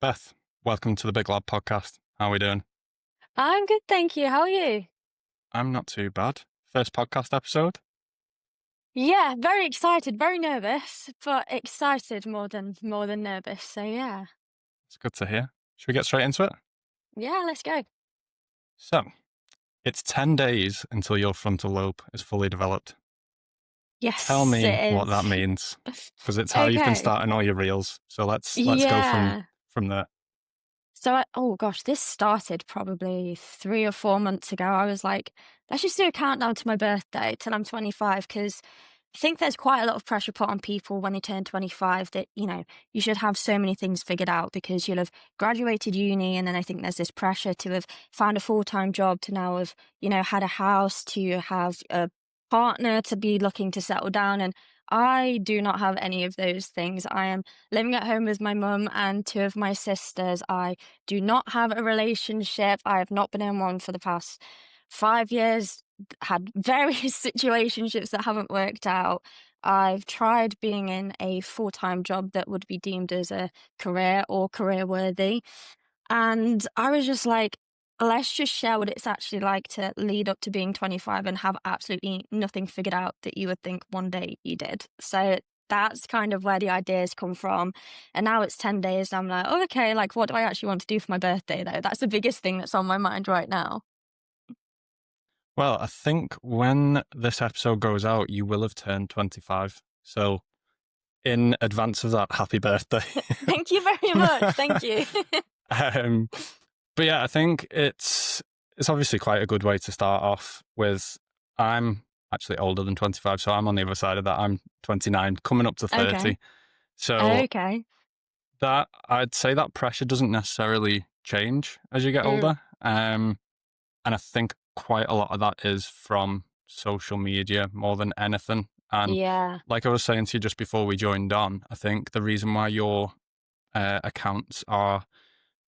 Beth, welcome to the Big Lab podcast. How are we doing? I'm good, thank you. How are you? I'm not too bad. First podcast episode? Yeah, very excited, very nervous, but excited more than nervous. So yeah. It's good to hear. Should we get straight into it? Yeah, let's go. So, it's 10 days until your frontal lobe is fully developed. Tell Yes, me it what that is. means, because it's how you've been Okay. starting all your reels. So let's go from Yeah. there. So oh gosh, this started probably 3 or 4 months ago. I was like, let's just do a countdown to my birthday till I'm 25 because I think there's quite a lot of pressure put on people when they turn 25 that, you should have so many things figured out because you'll have graduated uni. And then I think there's this pressure to have found a full-time job, to now have, had a house, to have a partner, to be looking to settle down. And I do not have any of those things. I am living at home with my mum and two of my sisters. I do not have a relationship. I have not been in one for the past 5 years, had various situationships that haven't worked out. I've tried being in a full-time job that would be deemed as a career or career worthy. And I was just like, let's just share what it's actually like to lead up to being 25 and have absolutely nothing figured out that you would think one day you did. So that's kind of where the ideas come from. And now it's 10 days. And I'm like, oh, okay, like, what do I actually want to do for my birthday, though? That's the biggest thing that's on my mind right now. Well, I think when this episode goes out, you will have turned 25. So, in advance of that, happy birthday. Thank you very much. Thank you. um, But yeah, I think it's obviously quite a good way to start off with. I'm actually older than 25, so I'm on the other side of that. I'm 29, coming up to 30. Okay. So Okay. that I'd say that pressure doesn't necessarily change as you get Mm, older. And I think quite a lot of that is from social media more than anything. And yeah. like I was saying to you just before we joined on, I think the reason why your accounts are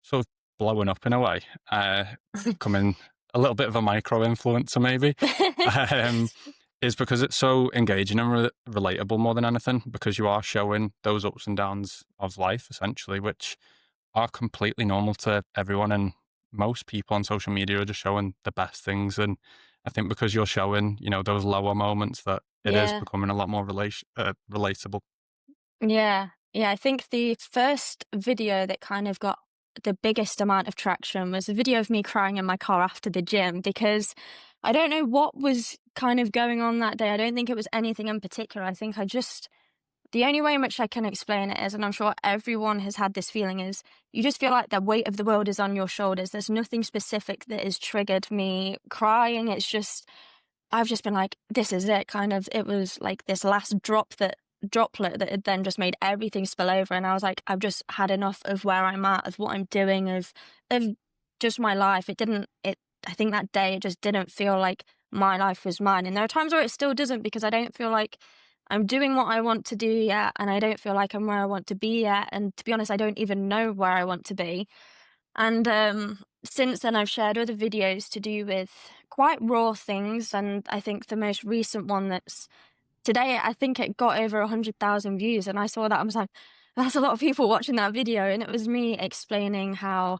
sort of blowing up in a way, becoming a little bit of a micro influencer maybe, um, is because it's so engaging and relatable more than anything, because you are showing those ups and downs of life essentially, which are completely normal to everyone. And most people on social media are just showing the best things. And I think because you're showing, those lower moments, that it is Yeah. becoming a lot more relatable. Yeah. Yeah. I think the first video that kind of got the biggest amount of traction was a video of me crying in my car after the gym because I don't know what was kind of going on that day. I don't think it was anything in particular. I think the only way in which I can explain it is, and I'm sure everyone has had this feeling, is you just feel like the weight of the world is on your shoulders. There's nothing specific that has triggered me crying. I've just been like, this is it, kind of. It was like this last droplet that had then just made everything spill over. And I was like, I've just had enough of where I'm at, of what I'm doing, of just my life. I think that day it just didn't feel like my life was mine. And there are times where it still doesn't, because I don't feel like I'm doing what I want to do yet. And I don't feel like I'm where I want to be yet. And to be honest, I don't even know where I want to be. And since then, I've shared other videos to do with quite raw things. And I think the most recent one that's today, I think it got over 100,000 views. And I saw that, I was like, that's a lot of people watching that video. And it was me explaining how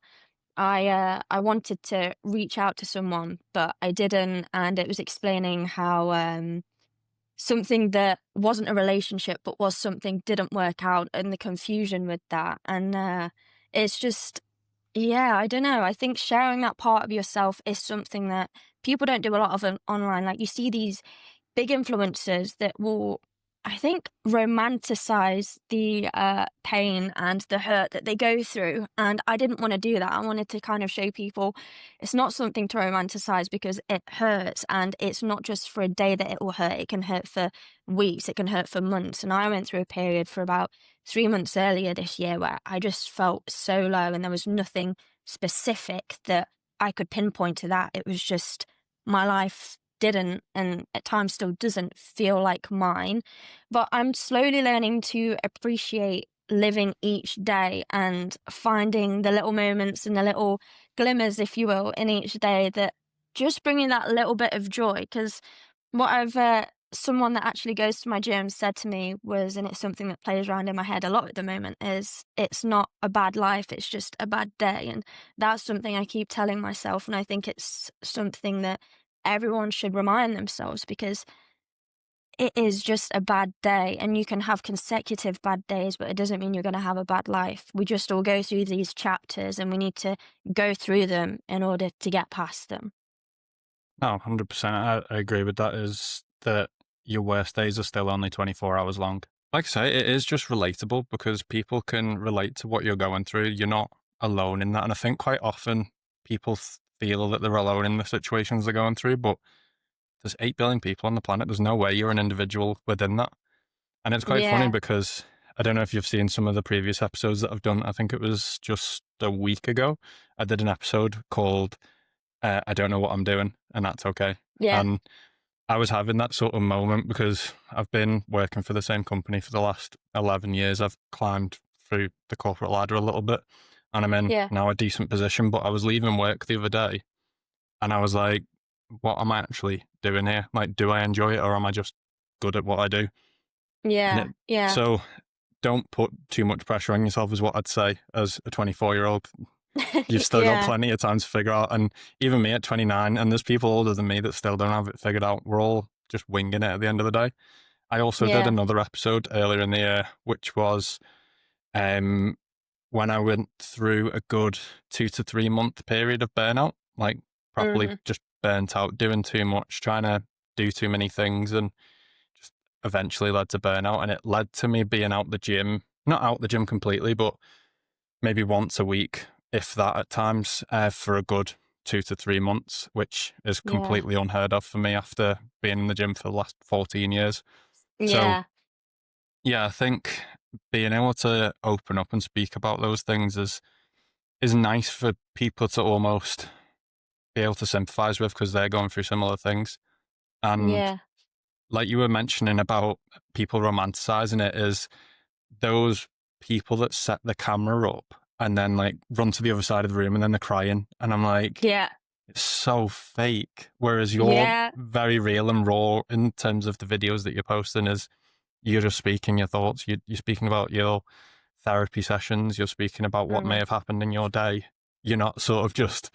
I wanted to reach out to someone, but I didn't. And it was explaining how something that wasn't a relationship, but was something, didn't work out, and the confusion with that. And it's just, yeah, I don't know. I think sharing that part of yourself is something that people don't do a lot of online. Like, you see these big influencers that will, I think, romanticize the pain and the hurt that they go through. And I didn't want to do that. I wanted to kind of show people it's not something to romanticize, because it hurts. And it's not just for a day that it will hurt. It can hurt for weeks. It can hurt for months. And I went through a period for about 3 months earlier this year where I just felt so low, and there was nothing specific that I could pinpoint to that. It was just my life didn't, and at times still doesn't, feel like mine. But I'm slowly learning to appreciate living each day and finding the little moments and the little glimmers, if you will, in each day that just bring me that little bit of joy. Because what I've someone that actually goes to my gym said to me was, and it's something that plays around in my head a lot at the moment, is it's not a bad life, it's just a bad day. And that's something I keep telling myself. And I think it's something that everyone should remind themselves, because it is just a bad day, and you can have consecutive bad days, but it doesn't mean you're going to have a bad life. We just all go through these chapters, and we need to go through them in order to get past them. No, 100%. I agree with that, is that your worst days are still only 24 hours long. Like I say, it is just relatable because people can relate to what you're going through. You're not alone in that. And I think quite often people feel that they're alone in the situations they're going through, but there's 8 billion people on the planet. There's no way you're an individual within that. And it's quite funny Yeah, because I don't know if you've seen some of the previous episodes that I've done. I think it was just a week ago. I did an episode called I don't know what I'm doing, and that's okay. yeah, And I was having that sort of moment because I've been working for the same company for the last 11 years. I've climbed through the corporate ladder a little bit, and I'm in yeah, now a decent position. But I was leaving work the other day, and I was like, what am I actually doing here? Like, do I enjoy it, or am I just good at what I do? And yeah, it, yeah. so don't put too much pressure on yourself, is what I'd say as a 24-year-old. You've still got Yeah, plenty of time to figure out. And even me at 29, and there's people older than me that still don't have it figured out. We're all just winging it at the end of the day. I also did yeah, another episode earlier in the year, which was um, when I went through a good 2 to 3 month period of burnout, like properly mhm, just burnt out, doing too much, trying to do too many things, and just eventually led to burnout. And it led to me being out the gym, not out the gym completely, but maybe once a week, if that at times, for a good 2 to 3 months, which is yeah, completely unheard of for me after being in the gym for the last 14 years. So, yeah, yeah, I think being able to open up and speak about those things is nice for people to almost be able to sympathize with because they're going through similar things. And yeah, like you were mentioning about people romanticizing it, is those people that set the camera up and then like run to the other side of the room and then they're crying. And I'm like, yeah, it's so fake. Whereas you're yeah, very real and raw in terms of the videos that you're posting, is you're just speaking your thoughts. You're speaking about your therapy sessions. You're speaking about what may mhm. have happened in your day. You're not sort of just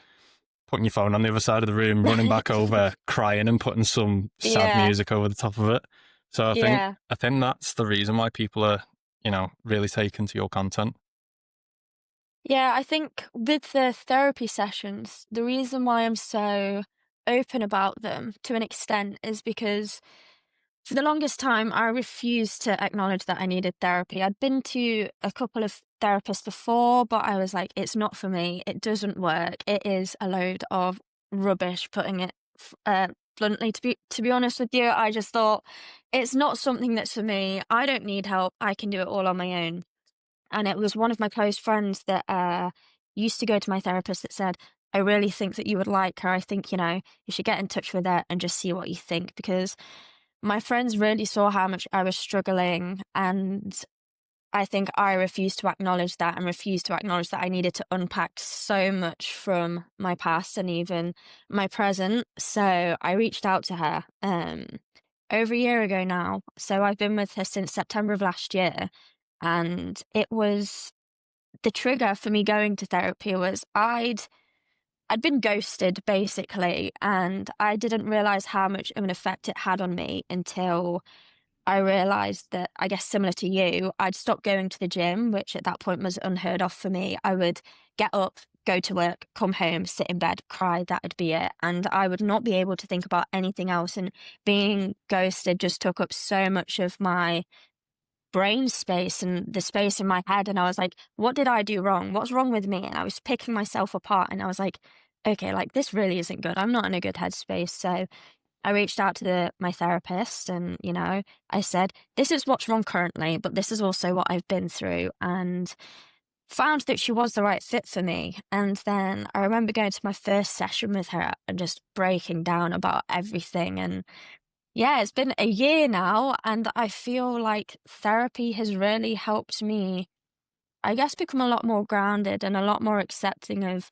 putting your phone on the other side of the room, running back over, crying and putting some sad Yeah, music over the top of it. So yeah. I think that's the reason why people are, really taken to your content. Yeah, I think with the therapy sessions, the reason why I'm so open about them to an extent is because for the longest time, I refused to acknowledge that I needed therapy. I'd been to a couple of therapists before, but I was like, it's not for me. It doesn't work. It is a load of rubbish, putting it bluntly. To be honest with you, I just thought it's not something that's for me. I don't need help. I can do it all on my own. And it was one of my close friends that used to go to my therapist that said, I really think that you would like her. I think, you should get in touch with her and just see what you think. Because my friends really saw how much I was struggling. And I think I refused to acknowledge that, and refused to acknowledge that I needed to unpack so much from my past and even my present. So I reached out to her over a year ago now. So I've been with her since September of last year. And it was the trigger for me going to therapy was I'd been ghosted basically, and I didn't realize how much of an effect it had on me until I realized that, I guess similar to you, I'd stopped going to the gym, which at that point was unheard of for me. I would get up, go to work, come home, sit in bed, cry, that would be it. And I would not be able to think about anything else. And being ghosted just took up so much of my brain space and the space in my head. And I was like, what did I do wrong? What's wrong with me? And I was picking myself apart, and I was like, okay, like this really isn't good. I'm not in a good headspace. So I reached out to my therapist, and, I said, this is what's wrong currently, but this is also what I've been through, and found that she was the right fit for me. And then I remember going to my first session with her and just breaking down about everything. And yeah, it's been a year now, and I feel like therapy has really helped me, I guess, become a lot more grounded and a lot more accepting of,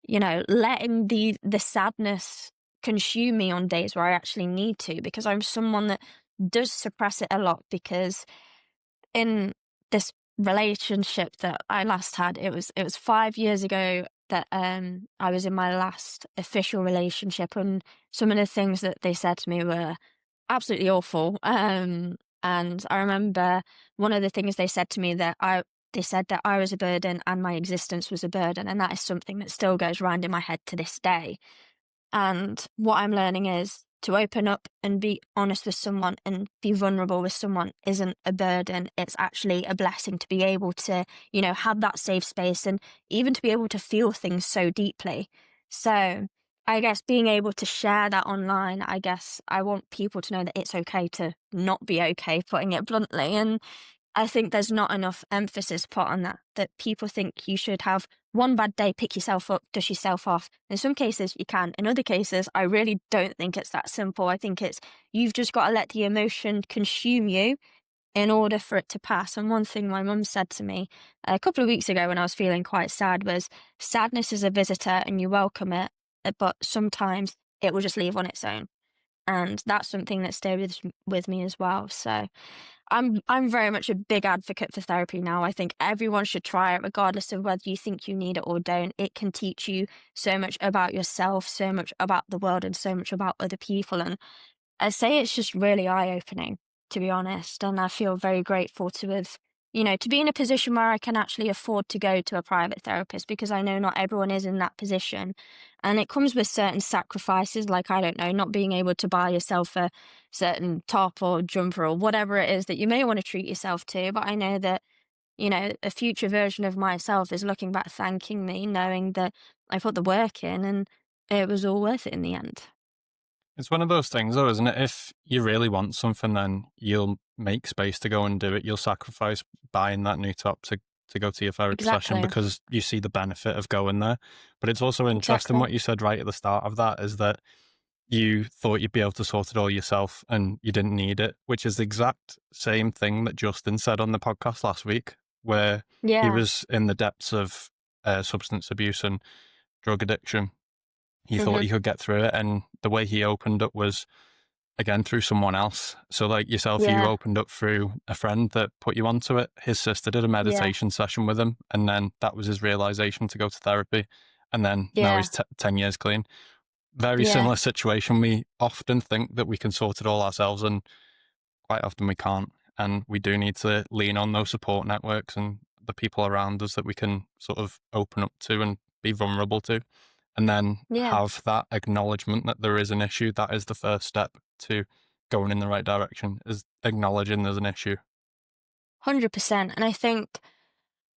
letting the sadness consume me on days where I actually need to, because I'm someone that does suppress it a lot. Because in this relationship that I last had, it was 5 years ago that I was in my last official relationship, and some of the things that they said to me were absolutely awful. And I remember one of the things they said to me, they said that I was a burden and my existence was a burden, and that is something that still goes around in my head to this day. And what I'm learning is to open up and be honest with someone and be vulnerable with someone isn't a burden. It's actually a blessing to be able to, have that safe space and even to be able to feel things so deeply. So I guess being able to share that online, I guess I want people to know that it's okay to not be okay, putting it bluntly. And I think there's not enough emphasis put on that people think you should have one bad day, pick yourself up, dust yourself off. In some cases, you can. In other cases, I really don't think it's that simple. I think you've just got to let the emotion consume you in order for it to pass. And one thing my mum said to me a couple of weeks ago when I was feeling quite sad was, sadness is a visitor and you welcome it, but sometimes it will just leave on its own. And that's something that stayed with me as well. So I'm very much a big advocate for therapy now. I think everyone should try it, regardless of whether you think you need it or don't. It can teach you so much about yourself, so much about the world, and so much about other people. And I say it's just really eye-opening, to be honest. And I feel very grateful to be in a position where I can actually afford to go to a private therapist, because I know not everyone is in that position. And it comes with certain sacrifices, like, I don't know, not being able to buy yourself a certain top or jumper or whatever it is that you may want to treat yourself to. But I know that, a future version of myself is looking back, thanking me, knowing that I put the work in and it was all worth it in the end. It's one of those things, though, isn't it? If you really want something, then you'll make space to go and do it. You'll sacrifice buying that new top to go to your therapy session Exactly. because you see the benefit of going there. But it's also interesting Exactly. what you said right at the start of that, is that you thought you'd be able to sort it all yourself and you didn't need it, which is the exact same thing that Justin said on the podcast last week, where he Yeah. was in the depths of substance abuse and drug addiction. He thought Mhm. he could get through it, and the way he opened up was, again, through someone else. So like yourself, you Yeah. opened up through a friend that put you onto it. His sister did a Yeah. meditation session with him, and then that was his realization to go to therapy. And then now Yeah. he's 10 years clean. Very Yeah. similar situation. We often think that we can sort it all ourselves, and quite often we can't. And we do need to lean on those support networks and the people around us that we can sort of open up to and be vulnerable to. And then Yeah. have that acknowledgement that there is an issue. That is the first step to going in the right direction, is acknowledging there's an issue. 100%. And I think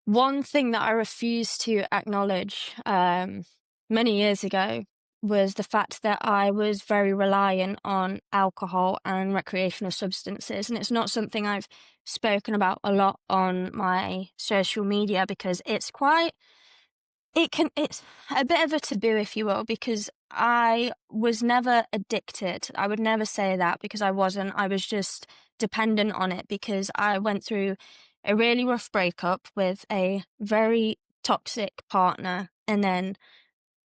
one thing that I refused to acknowledge many years ago was the fact that I was very reliant on alcohol and recreational substances. And it's not something I've spoken about a lot on my social media, because it's a bit of a taboo, if you will, because I was never addicted. I would never say that, because I wasn't. I was just dependent on it because I went through a really rough breakup with a very toxic partner. And then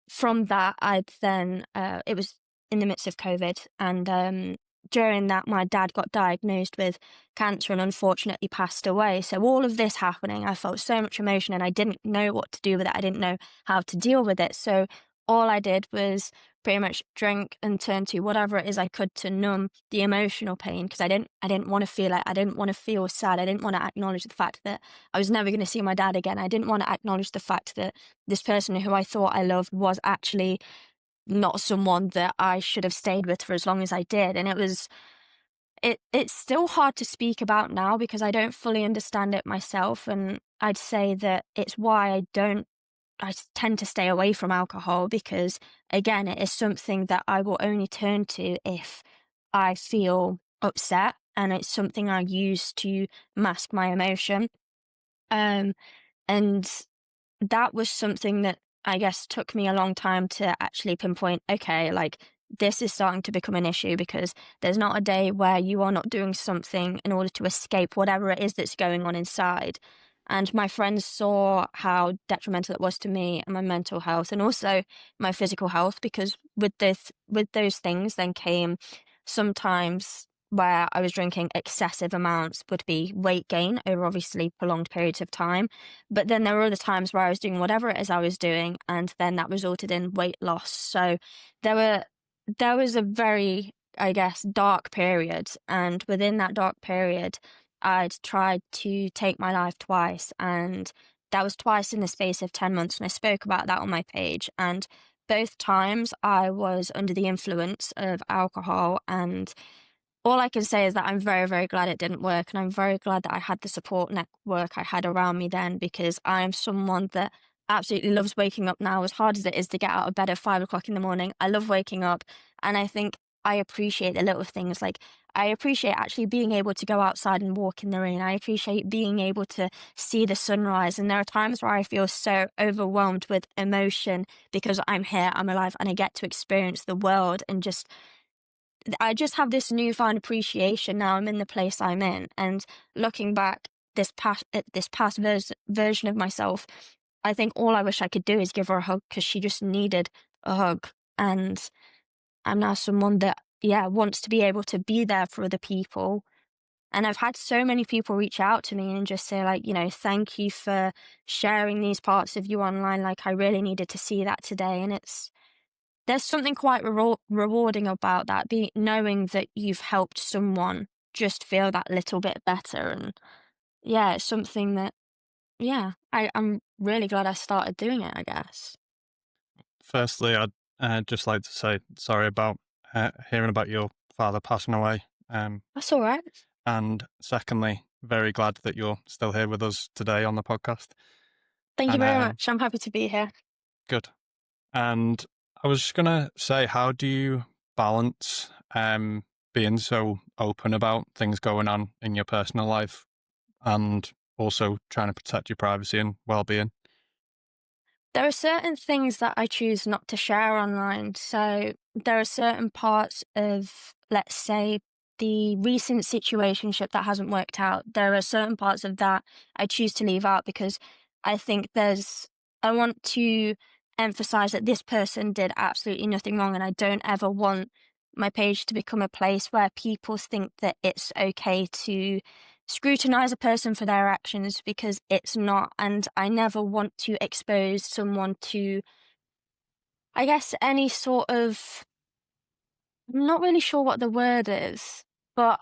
from that, it was in the midst of COVID. And during that, my dad got diagnosed with cancer and unfortunately passed away. So, all of this happening, I felt so much emotion and I didn't know what to do with it. I didn't know how to deal with it. So, all I did was pretty much drink and turn to whatever it is I could to numb the emotional pain, because I didn't want to feel it. I didn't want to feel sad. I didn't want to acknowledge the fact that I was never going to see my dad again. I didn't want to acknowledge the fact that this person who I thought I loved was actually not someone that I should have stayed with for as long as I did. And it's still hard to speak about now because I don't fully understand it myself. And I'd say that it's why tend to stay away from alcohol, because again, it is something that I will only turn to if I feel upset, and it's something I use to mask my emotion. Um, and that was something that I guess took me a long time to actually pinpoint, okay, like, this is starting to become an issue, because there's not a day where you are not doing something in order to escape whatever it is that's going on inside. And my friends saw how detrimental it was to me and my mental health and also my physical health, because with those things then came sometimes where I was drinking excessive amounts would be weight gain over obviously prolonged periods of time. But then there were other times where I was doing whatever it is I was doing, and then that resulted in weight loss. So there were there was a very, I guess, dark period. And within that dark period, I'd tried to take my life twice, and that was twice in the space of 10 months. And I spoke about that on my page. And both times I was under the influence of alcohol. And all I can say is that I'm very, very glad it didn't work. And I'm very glad that I had the support network I had around me then, because I'm someone that absolutely loves waking up now, as hard as it is to get out of bed at 5 o'clock in the morning. I love waking up. And I think I appreciate the little things. Like, I appreciate actually being able to go outside and walk in the rain. I appreciate being able to see the sunrise. And there are times where I feel so overwhelmed with emotion because I'm here, I'm alive, and I get to experience the world. And just I just have this newfound appreciation now I'm in the place I'm in. And looking back this past version of myself, I think all I wish I could do is give her a hug, because she just needed a hug. And I'm now someone that, yeah, wants to be able to be there for other people. And I've had so many people reach out to me and just say, like, thank you for sharing these parts of you online. Like, I really needed to see that today. And there's something quite rewarding about that, knowing that you've helped someone just feel that little bit better. And yeah, it's something that, yeah, I'm really glad I started doing it, I guess. Firstly, I'd just like to say sorry about hearing about your father passing away. That's all right. And secondly, very glad that you're still here with us today on the podcast. Thank you And very much. I'm happy to be here. good. And I was just gonna say, how do you balance being so open about things going on in your personal life and also trying to protect your privacy and well-being? There are certain things that I choose not to share online. So there are certain parts of, let's say, the recent situationship that hasn't worked out. There are certain parts of that I choose to leave out, because I think I want to emphasize that this person did absolutely nothing wrong. And I don't ever want my page to become a place where people think that it's okay to scrutinize a person for their actions, because it's not. And I never want to expose someone to, I guess, any sort of, I'm not really sure what the word is, but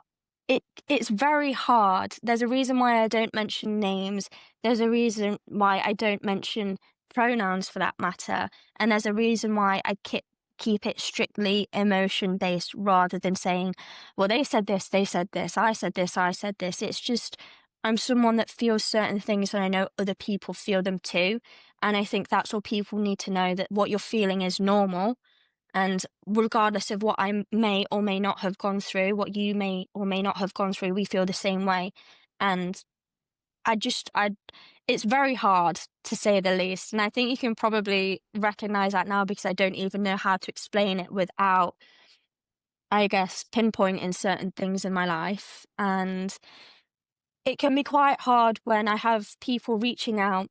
it's very hard. There's a reason why I don't mention names. There's a reason why I don't mention pronouns, for that matter. And there's a reason why I keep it strictly emotion based, rather than saying, well, they said this, I said this, I said this. It's just, I'm someone that feels certain things, and I know other people feel them too. And I think that's all people need to know, that what you're feeling is normal. And regardless of what I may or may not have gone through, what you may or may not have gone through, we feel the same way. And I it's very hard, to say the least. And I think you can probably recognize that now, because I don't even know how to explain it without, I guess, pinpointing certain things in my life. And it can be quite hard when I have people reaching out,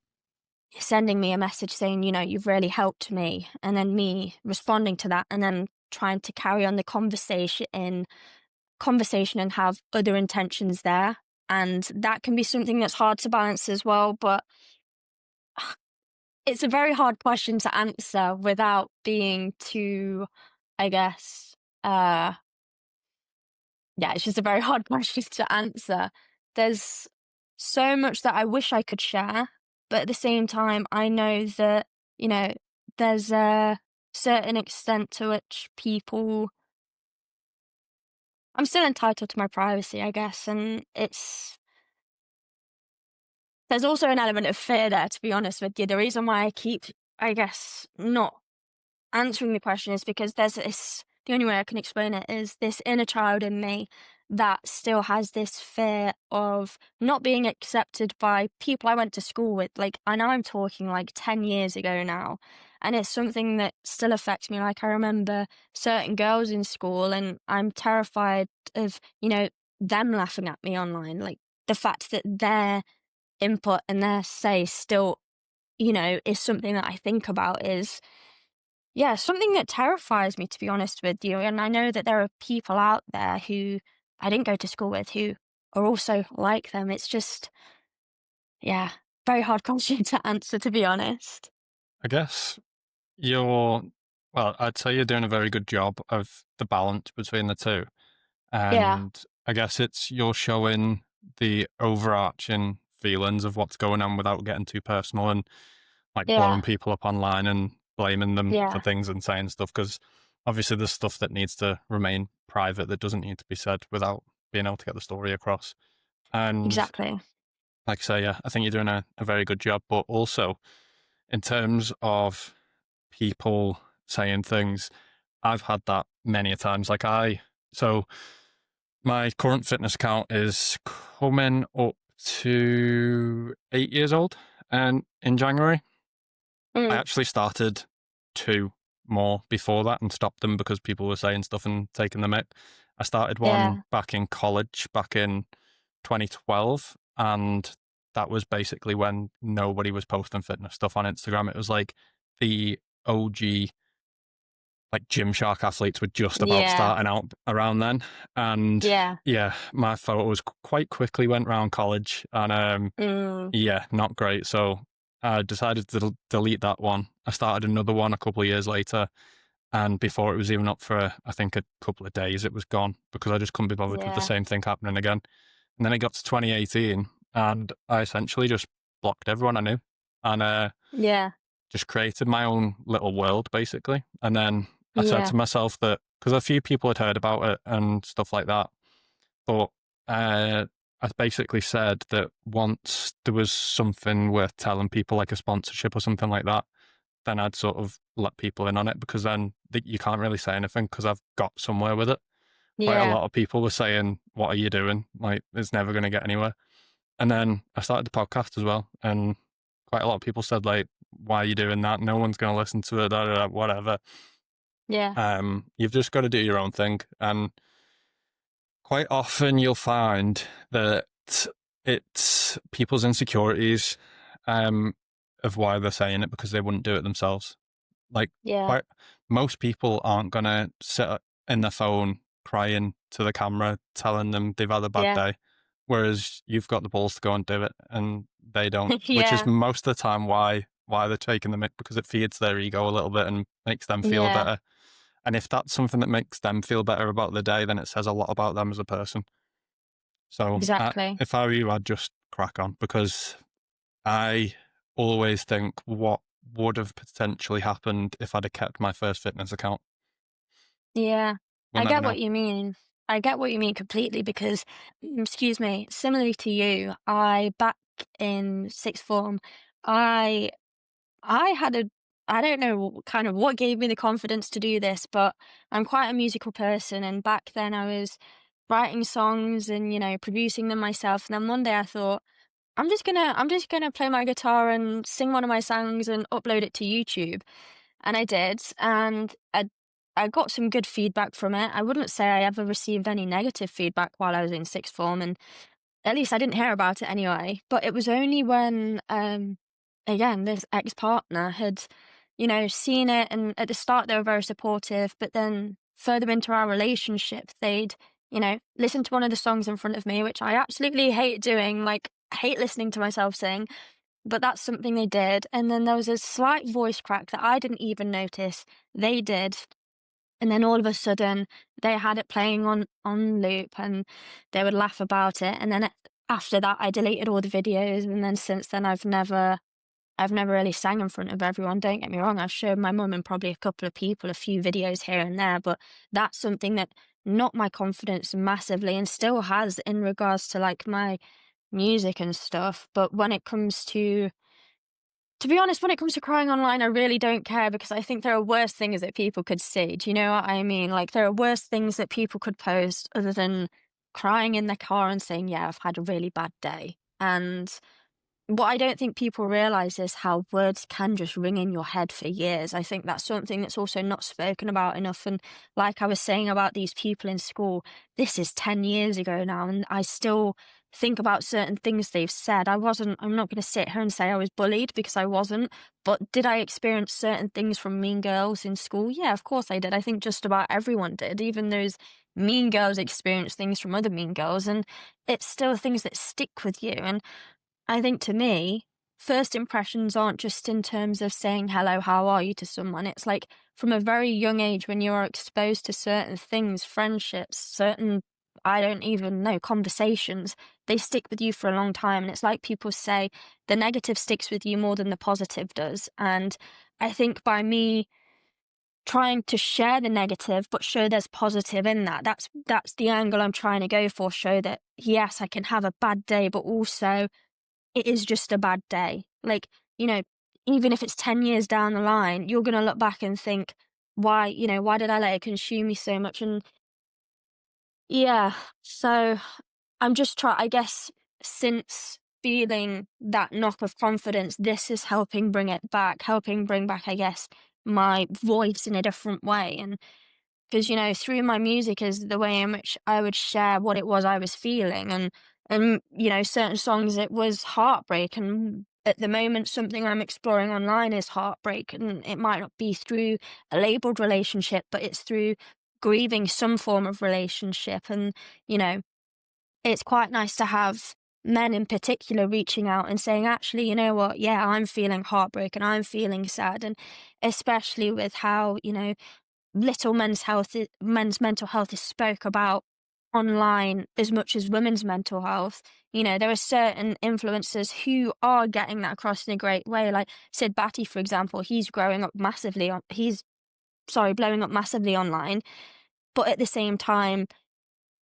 sending me a message saying, you've really helped me. And then me responding to that, and then trying to carry on the conversation and have other intentions there. And that can be something that's hard to balance as well. But it's a very hard question to answer without being too, I guess, yeah, it's just a very hard question to answer. There's so much that I wish I could share, but at the same time, I know that, you know, there's a certain extent to which I'm still entitled to my privacy, I guess. And there's also an element of fear there, to be honest with you. The reason why I keep, I guess, not answering the question is because the only way I can explain it is this inner child in me that still has this fear of not being accepted by people I went to school with. Like, I know I'm talking like 10 years ago now, and it's something that still affects me. Like, I remember certain girls in school, and I'm terrified of, them laughing at me online. Like, the fact that input and their say still, is something that I think about is, yeah, something that terrifies me, to be honest with you. And I know that there are people out there who I didn't go to school with who are also like them. It's just, yeah, very hard question to answer, to be honest. I guess you're, well, I'd say you're doing a very good job of the balance between the two. Yeah, And I guess it's you're showing the overarching feelings of what's going on without getting too personal and like yeah, blowing people up online and blaming them for yeah, things and saying stuff. Because obviously, there's stuff that needs to remain private that doesn't need to be said without being able to get the story across. And exactly. like I say, yeah, I think you're doing a very good job. But also, in terms of people saying things, I've had that many a times. So my current fitness account is coming up to 8 years old, and in January, I Mm, actually started two more before that and stopped them because people were saying stuff and taking the mick. I started one yeah, back in college, back in 2012, and that was basically when nobody was posting fitness stuff on Instagram. It was like the OG, like Gymshark athletes were just about yeah, starting out around then. And yeah, yeah, my photos quite quickly went around college, and mm, yeah, not great. So I decided to delete that one. I started another one a couple of years later, and before it was even up for, I think, a couple of days, it was gone because I just couldn't be bothered with the yeah, same thing happening again. And then it got to 2018, and I essentially just blocked everyone I knew and yeah, just created my own little world, basically. And then I said yeah, to myself that because a few people had heard about it and stuff like that, but I basically said that once there was something worth telling people, like a sponsorship or something like that, then I'd sort of let people in on it because then you can't really say anything because I've got somewhere with it. Quite a yeah, lot of people were saying, "What are you doing? Like, it's never going to get anywhere." And then I started the podcast as well, and quite a lot of people said, "Like, why are you doing that? No one's going to listen to it, da, da, da, whatever." yeah, You've just got to do your own thing, and quite often you'll find that it's people's insecurities um, of why they're saying it because they wouldn't do it themselves. Like yeah, quite most people aren't gonna sit in their phone crying to the camera telling them they've had a bad yeah, day, whereas you've got the balls to go and do it, and they don't. Which is yeah, most of the time why they're taking the mick because it feeds their ego a little bit and makes them feel yeah, better. And if that's something that makes them feel better about the day, then it says a lot about them as a person. So exactly. if I were you, I'd just crack on because I always think what would have potentially happened if I'd have kept my first fitness account. Yeah, We'll I never get know. what you mean. I get what you mean completely because, excuse me, similarly to you, I back in sixth form, I I had a I don't know kind of what gave me the confidence to do this, but I'm quite a musical person, and back then I was writing songs and producing them myself. And then one day I thought, I'm just gonna play my guitar and sing one of my songs and upload it to YouTube. And I did, and I got some good feedback from it. I wouldn't say I ever received any negative feedback while I was in sixth form, and at least I didn't hear about it anyway. But it was only when, again, this ex-partner had, seen it, and at the start they were very supportive, but then further into our relationship, they'd, listen to one of the songs in front of me, which I absolutely hate doing. Like, I hate listening to myself sing, but that's something they did. And then there was a slight voice crack that I didn't even notice. They did. And then all of a sudden, they had it playing on loop, and they would laugh about it. And then after that, I deleted all the videos. And then since then, I've never really sang in front of everyone. Don't get me wrong. I've showed my mum and probably a couple of people a few videos here and there, but that's something that knocked my confidence massively and still has in regards to like my music and stuff. But when it comes to be honest, when it comes to crying online, I really don't care because I think there are worse things that people could see. Do you know what I mean? Like, there are worse things that people could post other than crying in their car and saying, "Yeah, I've had a really bad day." And what I don't think people realize is how words can just ring in your head for years. I think that's something that's also not spoken about enough. And like I was saying about these people in school, this is 10 years ago now, and I still think about certain things they've said. I'm not going to sit here and say I was bullied because I wasn't, but did I experience certain things from mean girls in school? Yeah, of course I did. I think just about everyone did. Even those mean girls experience things from other mean girls, and it's still things that stick with you. And I think to me, first impressions aren't just in terms of saying hello, how are you to someone. It's like from a very young age when you are exposed to certain things, friendships, certain, I don't even know, conversations, they stick with you for a long time. And it's like people say, the negative sticks with you more than the positive does. And I think by me trying to share the negative but show there's positive in that, that's the angle I'm trying to go for. Show that yes, I can have a bad day, but also it is just a bad day. Like, you know, even if it's 10 years down the line, you're going to look back and think, why did I let it consume me so much? And yeah, so I'm just I guess, since feeling that knock of confidence, this is helping bring it back, helping bring back, I guess, my voice in a different way. And because, through my music is the way in which I would share what it was I was feeling. And certain songs, it was heartbreak. And at the moment, something I'm exploring online is heartbreak. And it might not be through a labeled relationship, but it's through grieving some form of relationship. And, you know, it's quite nice to have men in particular reaching out and saying, actually, you know what? Yeah, I'm feeling heartbreak and I'm feeling sad. And especially with how, little men's mental health is spoke about online as much as women's mental health. There are certain influencers who are getting that across in a great way. Like Sid Batty, for example, he's blowing up massively online. But at the same time,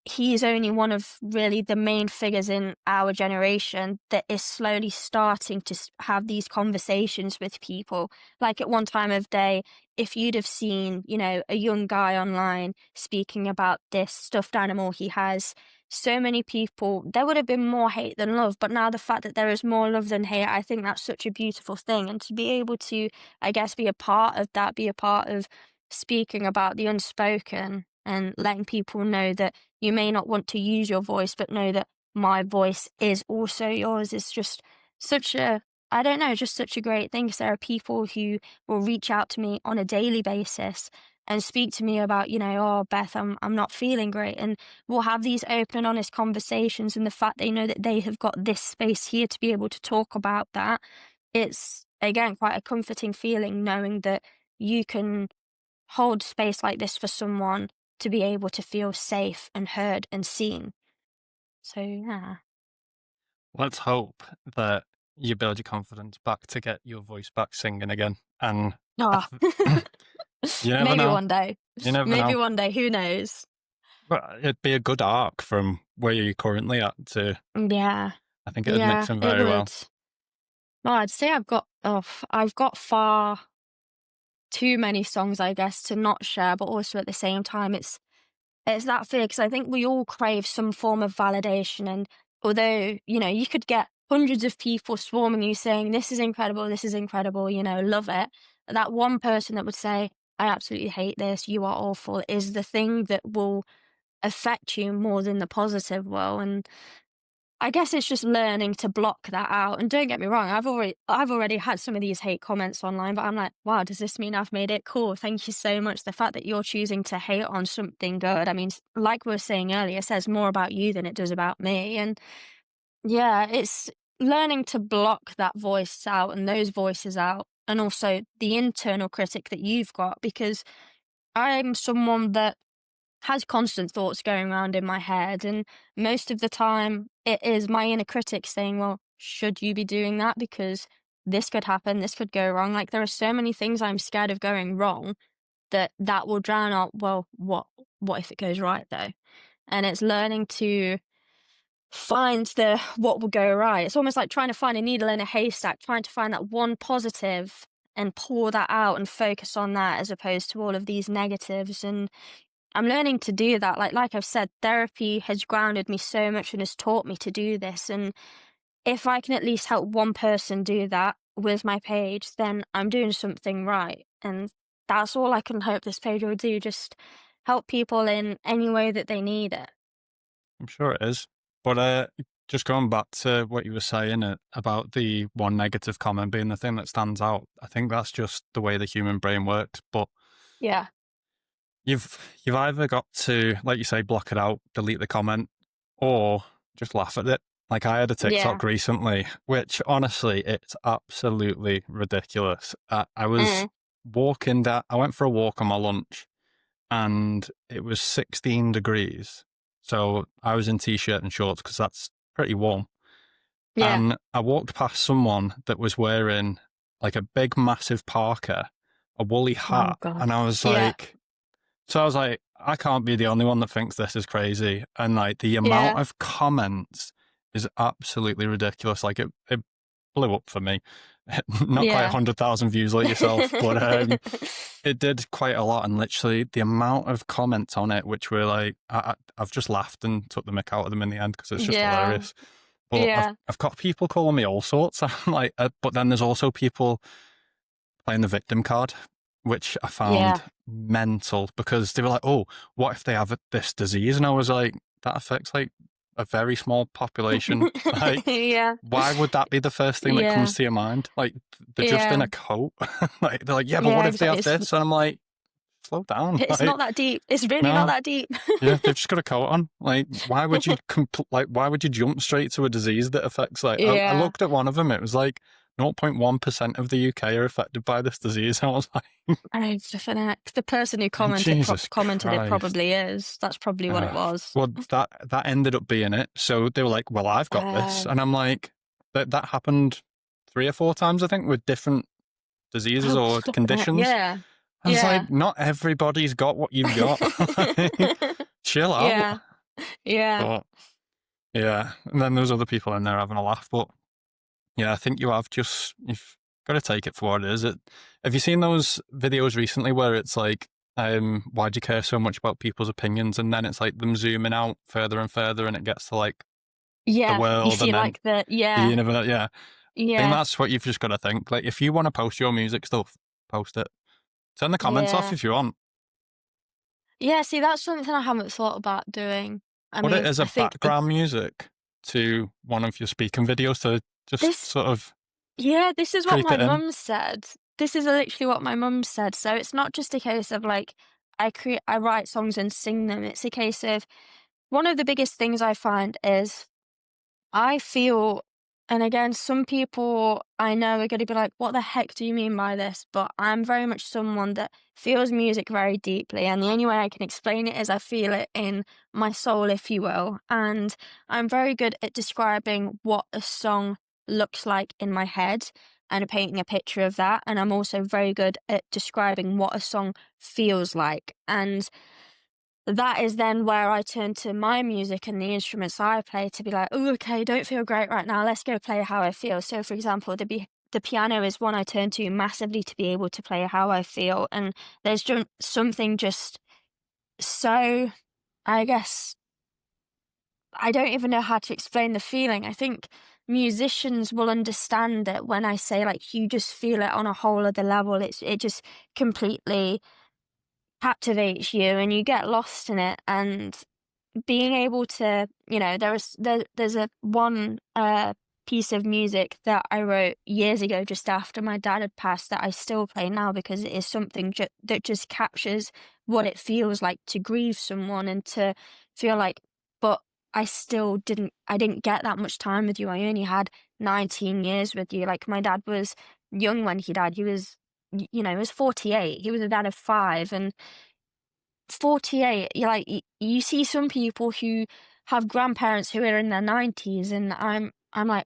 he's only one of really the main figures in our generation that is slowly starting to have these conversations with people. Like at one time of day, if you'd have seen, a young guy online speaking about this stuffed animal he has, so many people, there would have been more hate than love. But now the fact that there is more love than hate, I think that's such a beautiful thing. And to be able to, I guess, be a part of that, be a part of speaking about the unspoken and letting people know that you may not want to use your voice, but know that my voice is also yours. It's just such a, I don't know, just such a great thing. Because there are people who will reach out to me on a daily basis and speak to me about, oh, Beth, I'm not feeling great. And we'll have these open, honest conversations. And the fact they know that they have got this space here to be able to talk about that, it's, again, quite a comforting feeling knowing that you can hold space like this for someone to be able to feel safe and heard and seen. So, yeah. Let's hope that you build your confidence back to get your voice back singing again. And I Oh, you never maybe know. one day. You never Maybe know. one day. Who knows? But it'd be a good arc from where you're currently at to, Yeah. I think it'd mix Yeah, in it very well. would. Well, I'd say I've got far too many songs, I guess, to not share, but also at the same time, it's that fear because I think we all crave some form of validation. And although, you could get hundreds of people swarming you saying, this is incredible, love it. That one person that would say, I absolutely hate this, you are awful, is the thing that will affect you more than the positive will. And I guess it's just learning to block that out. And don't get me wrong, I've already had some of these hate comments online, but I'm like, wow, does this mean I've made it? Cool. Thank you so much. The fact that you're choosing to hate on something good, I mean, like we were saying earlier, says more about you than it does about me. And yeah, it's learning to block that voice out and those voices out, and also the internal critic that you've got, because I'm someone that has constant thoughts going around in my head. And most of the time, it is my inner critic saying, well, should you be doing that? Because this could happen, this could go wrong. Like, there are so many things I'm scared of going wrong that will drown out, well, what if it goes right, though? And it's learning to find the what will go right. It's almost like trying to find a needle in a haystack, trying to find that one positive and pour that out and focus on that as opposed to all of these negatives. And I'm learning to do that. Like I've said, therapy has grounded me so much and has taught me to do this. And if I can at least help one person do that with my page, then I'm doing something right. And that's all I can hope this page will do, just help people in any way that they need it. I'm sure it is. But just going back to what you were saying about the one negative comment being the thing that stands out, I think that's just the way the human brain works. But Yeah. you've either got to, like you say, block it out, delete the comment, or just laugh at it. Like I had a Yeah. TikTok recently, which honestly, it's absolutely ridiculous. I was Mm. walking down, I went for a walk on my lunch and it was 16 degrees. So I was in t-shirt and shorts because that's pretty warm. Yeah. And I walked past someone that was wearing like a big, massive parka, a woolly Oh hat. God. And I was Yeah. like, I can't be the only one that thinks this is crazy. And like the amount Yeah. of comments is absolutely ridiculous. Like it blew up for me. Not quite Yeah. 100,000 views like yourself, but it did quite a lot. And literally the amount of comments on it, which were like, I've just laughed and took the mick out of them in the end because it's just Yeah. hilarious. But Yeah. I've got people calling me all sorts. I'm like, but then there's also people playing the victim card, which I Yeah. found mental because they were like, "Oh, what if they have this disease?" And I was like, "That affects like a very small population. Like, Yeah. why would that be the first thing that Yeah. comes to your mind? Like, they're just in Yeah. a coat. Like, they're like, yeah, but what Yeah, if they exactly. have this?" And I'm like, "Slow down. It's Like, not that deep. It's really not no, that deep. yeah, they've just got a coat on. Like, why would you jump straight to a disease that affects like I Yeah. looked at one of them, it was like 0.1% of the UK are affected by this disease. I was like, I flipping heck. The person who Jesus commented it Christ. probably is. That's probably what it was. Well, that ended up being it. So they were like, "Well, I've got this," Uh, and I'm like, that happened 3 or 4 times, I think, with different diseases oh, or flipping heck. conditions. Yeah. I was Yeah. like, not everybody's got what you've got. Like, chill out. Yeah. Yeah. But yeah, and then there's other people in there having a laugh. But yeah, I think you've got to take it for what it is. Have you seen those videos recently where it's like, why do you care so much about people's opinions? And then it's like them zooming out further and further, and it gets to like the Yeah. You world see and then like the the yeah. universe. Yeah, I think Yeah. that's what you've just got to think. Like, if you want to post your music stuff, post it. Turn the comments off Yeah. if you want. Yeah, see that's something I haven't thought about doing. I Put it mean, as a I think background music to one of your speaking videos to just this sort of yeah, this is what creep my it in. mum said. This is literally what my mum said. So it's not just a case of like I write songs and sing them. It's a case of one of the biggest things I find is I feel, and again, some people I know are going to be like, what the heck do you mean by this? But I'm very much someone that feels music very deeply. And the only way I can explain it is I feel it in my soul, if you will. And I'm very good at describing what a song looks like in my head and painting a picture of that. And I'm also very good at describing what a song feels like. And that is then where I turn to my music and the instruments I play to be like, oh, okay, don't feel great right now. Let's go play how I feel. So, for example, the piano is one I turn to massively to be able to play how I feel. And there's just something just so, I guess, I don't even know how to explain the feeling. I think musicians will understand it when I say, like, you just feel it on a whole other level. It just completely captivates you and you get lost in it. And being able to, there's a one piece of music that I wrote years ago just after my dad had passed that I still play now because it is something that just captures what it feels like to grieve someone and to feel like, but I didn't get that much time with you. I only had 19 years with you. Like my dad was young when he died. He was, he was 48. He was a dad of five, and 48, you're like, you see some people who have grandparents who are in their 90s, and I'm like,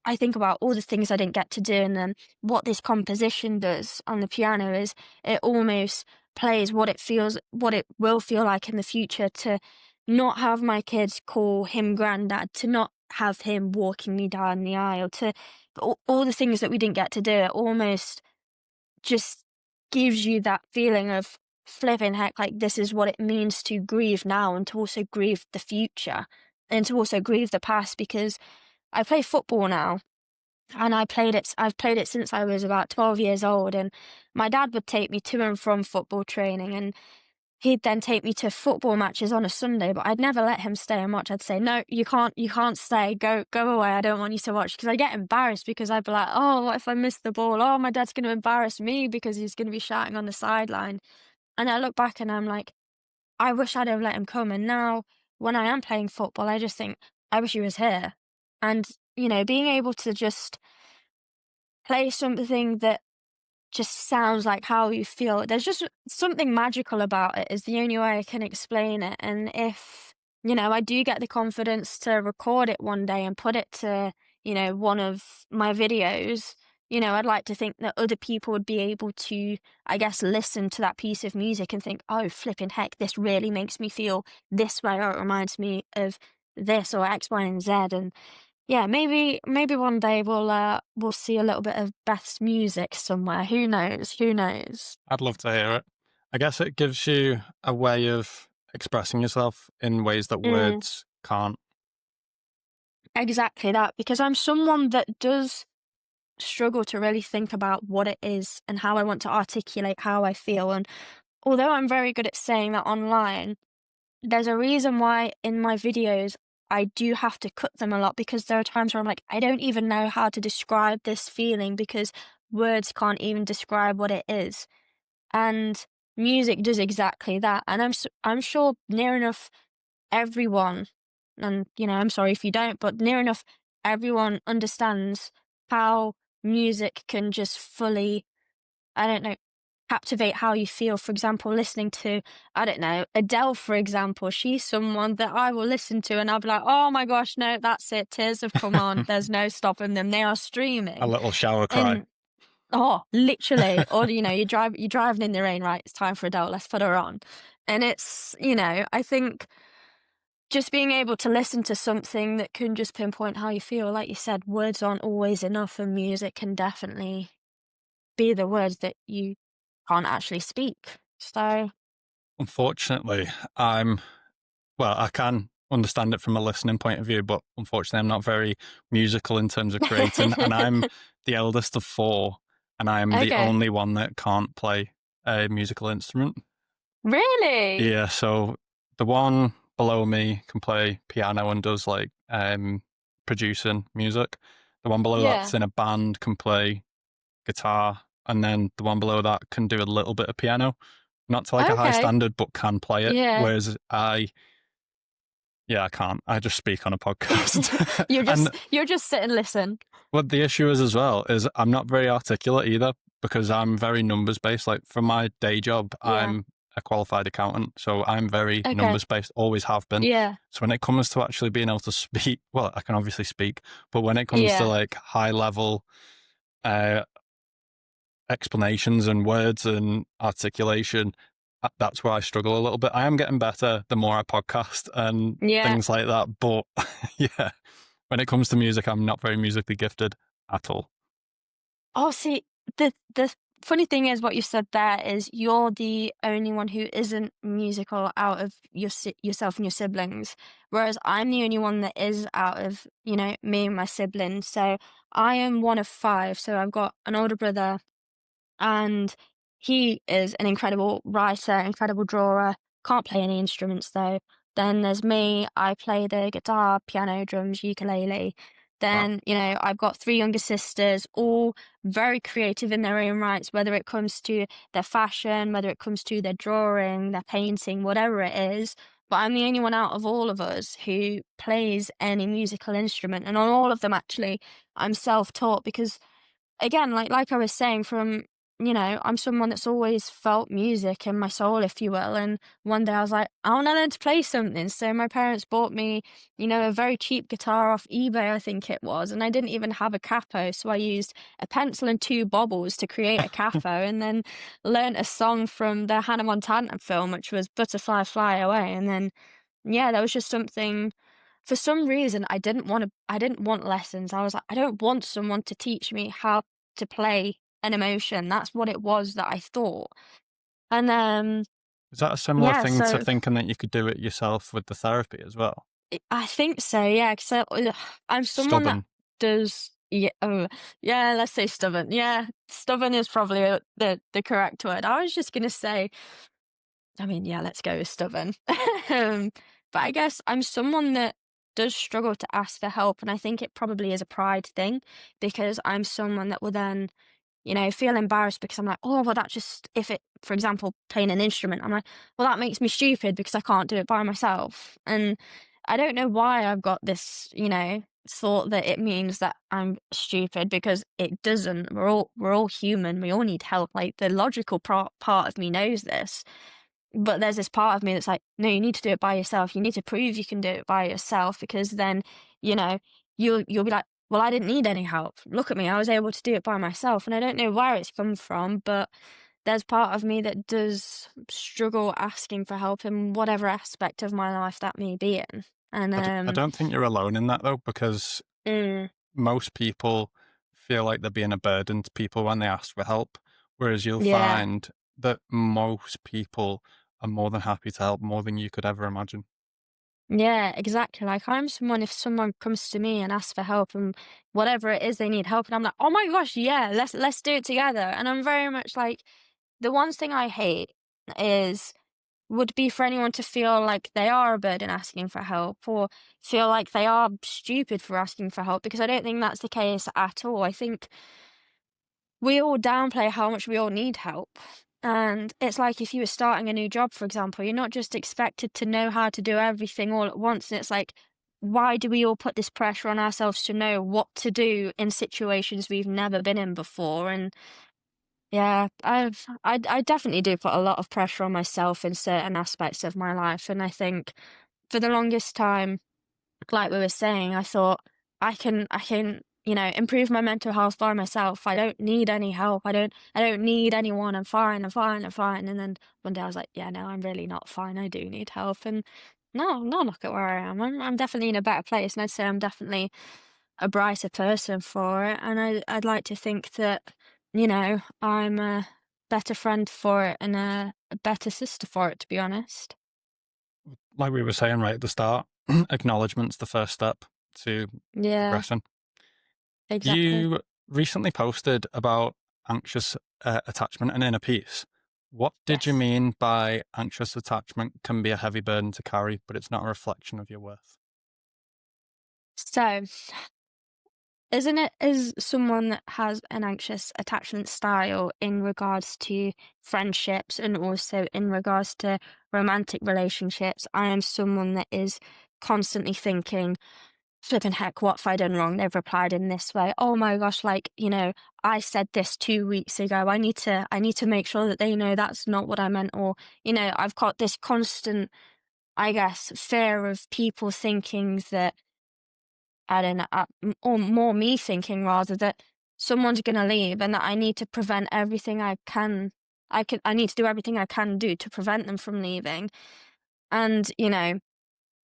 I think about all the things I didn't get to do, and then what this composition does on the piano is it almost plays what it will feel like in the future to not have my kids call him granddad, to not have him walking me down the aisle, to all the things that we didn't get to do. It almost just gives you that feeling of flipping heck, like this is what it means to grieve now and to also grieve the future and to also grieve the past because I play football now, and I've played it since I was about 12 years old, and my dad would take me to and from football training, and he'd then take me to football matches on a Sunday, but I'd never let him stay and watch. I'd say, "No, you can't stay. Go away. I don't want you to watch." Because I get embarrassed because I'd be like, "Oh, what if I miss the ball? Oh, my dad's gonna embarrass me because he's gonna be shouting on the sideline." And I look back and I'm like, I wish I'd have let him come. And now when I am playing football, I just think, I wish he was here. And, being able to just play something that just sounds like how you feel. There's just something magical about it, is the only way I can explain it. And if, I do get the confidence to record it one day and put it to, one of my videos, I'd like to think that other people would be able to, I guess, listen to that piece of music and think, oh, flipping heck, this really makes me feel this way, or it reminds me of this or X, Y, and Z. And yeah, maybe one day we'll see a little bit of Beth's music somewhere. Who knows? Who knows? I'd love to hear it. I guess it gives you a way of expressing yourself in ways that Mm, words can't. exactly that, because I'm someone that does struggle to really think about what it is and how I want to articulate how I feel. And although I'm very good at saying that online, there's a reason why in my videos I do have to cut them a lot, because there are times where I'm like, I don't even know how to describe this feeling because words can't even describe what it is. And music does exactly that. And I'm sure near enough everyone, and I'm sorry if you don't, but near enough everyone understands how music can just fully, I don't know, captivate how you feel. For example, listening to, I don't know, Adele, for example, she's someone that I will listen to and I'll be like, oh my gosh, no, that's it. Tears have come on. There's no stopping them. They are A streaming. little shower cry. And oh, literally. Or, you're driving in the rain, right? It's time for Adele. Let's put her on. And it's, I think just being able to listen to something that can just pinpoint how you feel, like you said, words aren't always enough, and music can definitely be the words that you can't actually speak. So, Unfortunately, I can understand it from a listening point of view, but unfortunately, I'm not very musical in terms of creating. And I'm the eldest of four, and I am the okay. only one that can't play a musical instrument. Really? Yeah, so the one below me can play piano and does like producing music. The one below Yeah. that's in a band can play guitar, and then the one below that can do a little bit of piano, not to like a high Okay. standard, but can play it. Yeah. Whereas I can't. I just speak on a podcast, and You're just sit and listen. what the issue is as well is I'm not very articulate either, because I'm very numbers based. Like for my day job, Yeah. I'm a qualified accountant, so I'm very Okay. numbers based, always have been. Yeah. So when it comes to actually being able to speak, well, I can obviously speak, but when it comes to Yeah. like high level uh, explanations and words and articulation, that's where I struggle a little bit. I am getting better the more I podcast and Yeah. things like that, but yeah, when it comes to music, I'm not very musically gifted at all. Oh, see, the funny thing is what you said there is you're the only one who isn't musical out of yourself and your siblings, whereas I'm the only one that is out of, me and my siblings. So I am one of five. So I've got an older brother, and he is an incredible writer, incredible drawer. Can't play any instruments though. Then there's me. I play the guitar, piano, drums, ukulele. Wow. Then, I've got three younger sisters, all very creative in their own rights, whether it comes to their fashion, whether it comes to their drawing, their painting, whatever it is. But I'm the only one out of all of us who plays any musical instrument. And on all of them, actually, I'm self-taught because again, like I was saying, from I'm someone that's always felt music in my soul, if you will. And one day I was like, I want to learn to play something. So my parents bought me, a very cheap guitar off eBay, I think it was, and I didn't even have a capo, so I used a pencil and two bobbles to create a capo, and then learnt a song from the Hannah Montana film, which was "Butterfly Fly Away," and then yeah, there was just something. For some reason, I didn't want lessons. I was like, I don't want someone to teach me how to play an emotion. That's what it was that I thought. And Is that a similar yeah, thing to so thinking that you could do it yourself with the therapy as well? I think so, yeah, 'cause I'm someone that Stubborn. does yeah, let's say stubborn. Yeah, stubborn is probably, the correct word. I was just gonna say, I mean, yeah, let's go with stubborn. Um, but I guess I'm someone that does struggle to ask for help, and I think it probably is a pride thing because I'm someone that will then, feel embarrassed because I'm like, oh, well, that just, if it, for example, playing an instrument, I'm like, well, that makes me stupid because I can't do it by myself. And I don't know why I've got this, thought that it means that I'm stupid because it doesn't. We're all human. We all need help. Like the logical part of me knows this, but there's this part of me that's like, no, you need to do it by yourself. You need to prove you can do it by yourself because then, you know, you'll be like, well, I didn't need any help. Look at me, I was able to do it by myself. And I don't know where it's come from, but there's part of me that does struggle asking for help in whatever aspect of my life that may be in. And I don't think you're alone in that though, because mm, most people feel like they're being a burden to people when they ask for help, whereas you'll yeah. find that most people are more than happy to help more than you could ever imagine. Yeah, exactly. Like I'm someone, if someone comes to me and asks for help and whatever it is they need help, and I'm like, oh my gosh, yeah, let's do it together. And I'm very much like, the one thing I hate is would be for anyone to feel like they are a burden asking for help or feel like they are stupid for asking for help, because I don't think that's the case at all. I think we all downplay how much we all need help. And it's like if you were starting a new job, for example, you're not just expected to know how to do everything all at once. And it's like, why do we all put this pressure on ourselves to know what to do in situations we've never been in before? And yeah, I definitely do put a lot of pressure on myself in certain aspects of my life. And I think for the longest time, like we were saying, I thought I can, improve my mental health by myself. I don't need any help. I don't need anyone. I'm fine. I'm fine. I'm fine. And then one day I was like, yeah, no, I'm really not fine. I do need help. And no, no, look at where I am. I'm definitely in a better place, and I'd say I'm definitely a brighter person for it. And I'd like to think that, I'm a better friend for it and a better sister for it, to be honest. Like we were saying right at the start, acknowledgement's the first step to Yeah, progressing. exactly. You recently posted about anxious attachment and inner peace. What did you Yes. mean by anxious attachment can be a heavy burden to carry, but it's not a reflection of your worth? So, isn't it as someone that has an anxious attachment style in regards to friendships and also in regards to romantic relationships? I am someone that is constantly thinking, flipping heck, what have I done wrong? They've replied in this way. Oh my gosh, like, I said this 2 weeks ago. I need to make sure that they know that's not what I meant. Or, I've got this constant, I guess, fear of people thinking that I don't know, or more me thinking rather that someone's gonna leave and that I need to prevent everything I can. I need to do everything I can do to prevent them from leaving. And,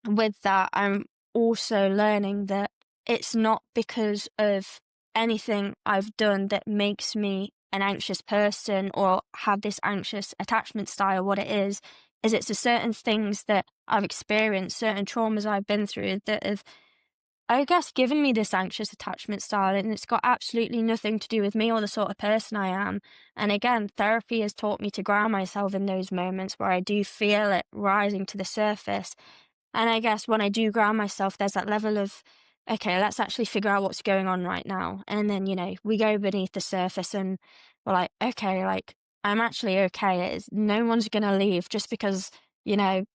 with that, I'm also learning that it's not because of anything I've done that makes me an anxious person or have this anxious attachment style. What it is it's the certain things that I've experienced, certain traumas I've been through that have, I guess, given me this anxious attachment style, and it's got absolutely nothing to do with me or the sort of person I am. And again, therapy has taught me to ground myself in those moments where I do feel it rising to the surface. And I guess when I do ground myself, there's that level of, okay, let's actually figure out what's going on right now. And then, we go beneath the surface and we're like, okay, like, I'm actually okay. No one's going to leave just because,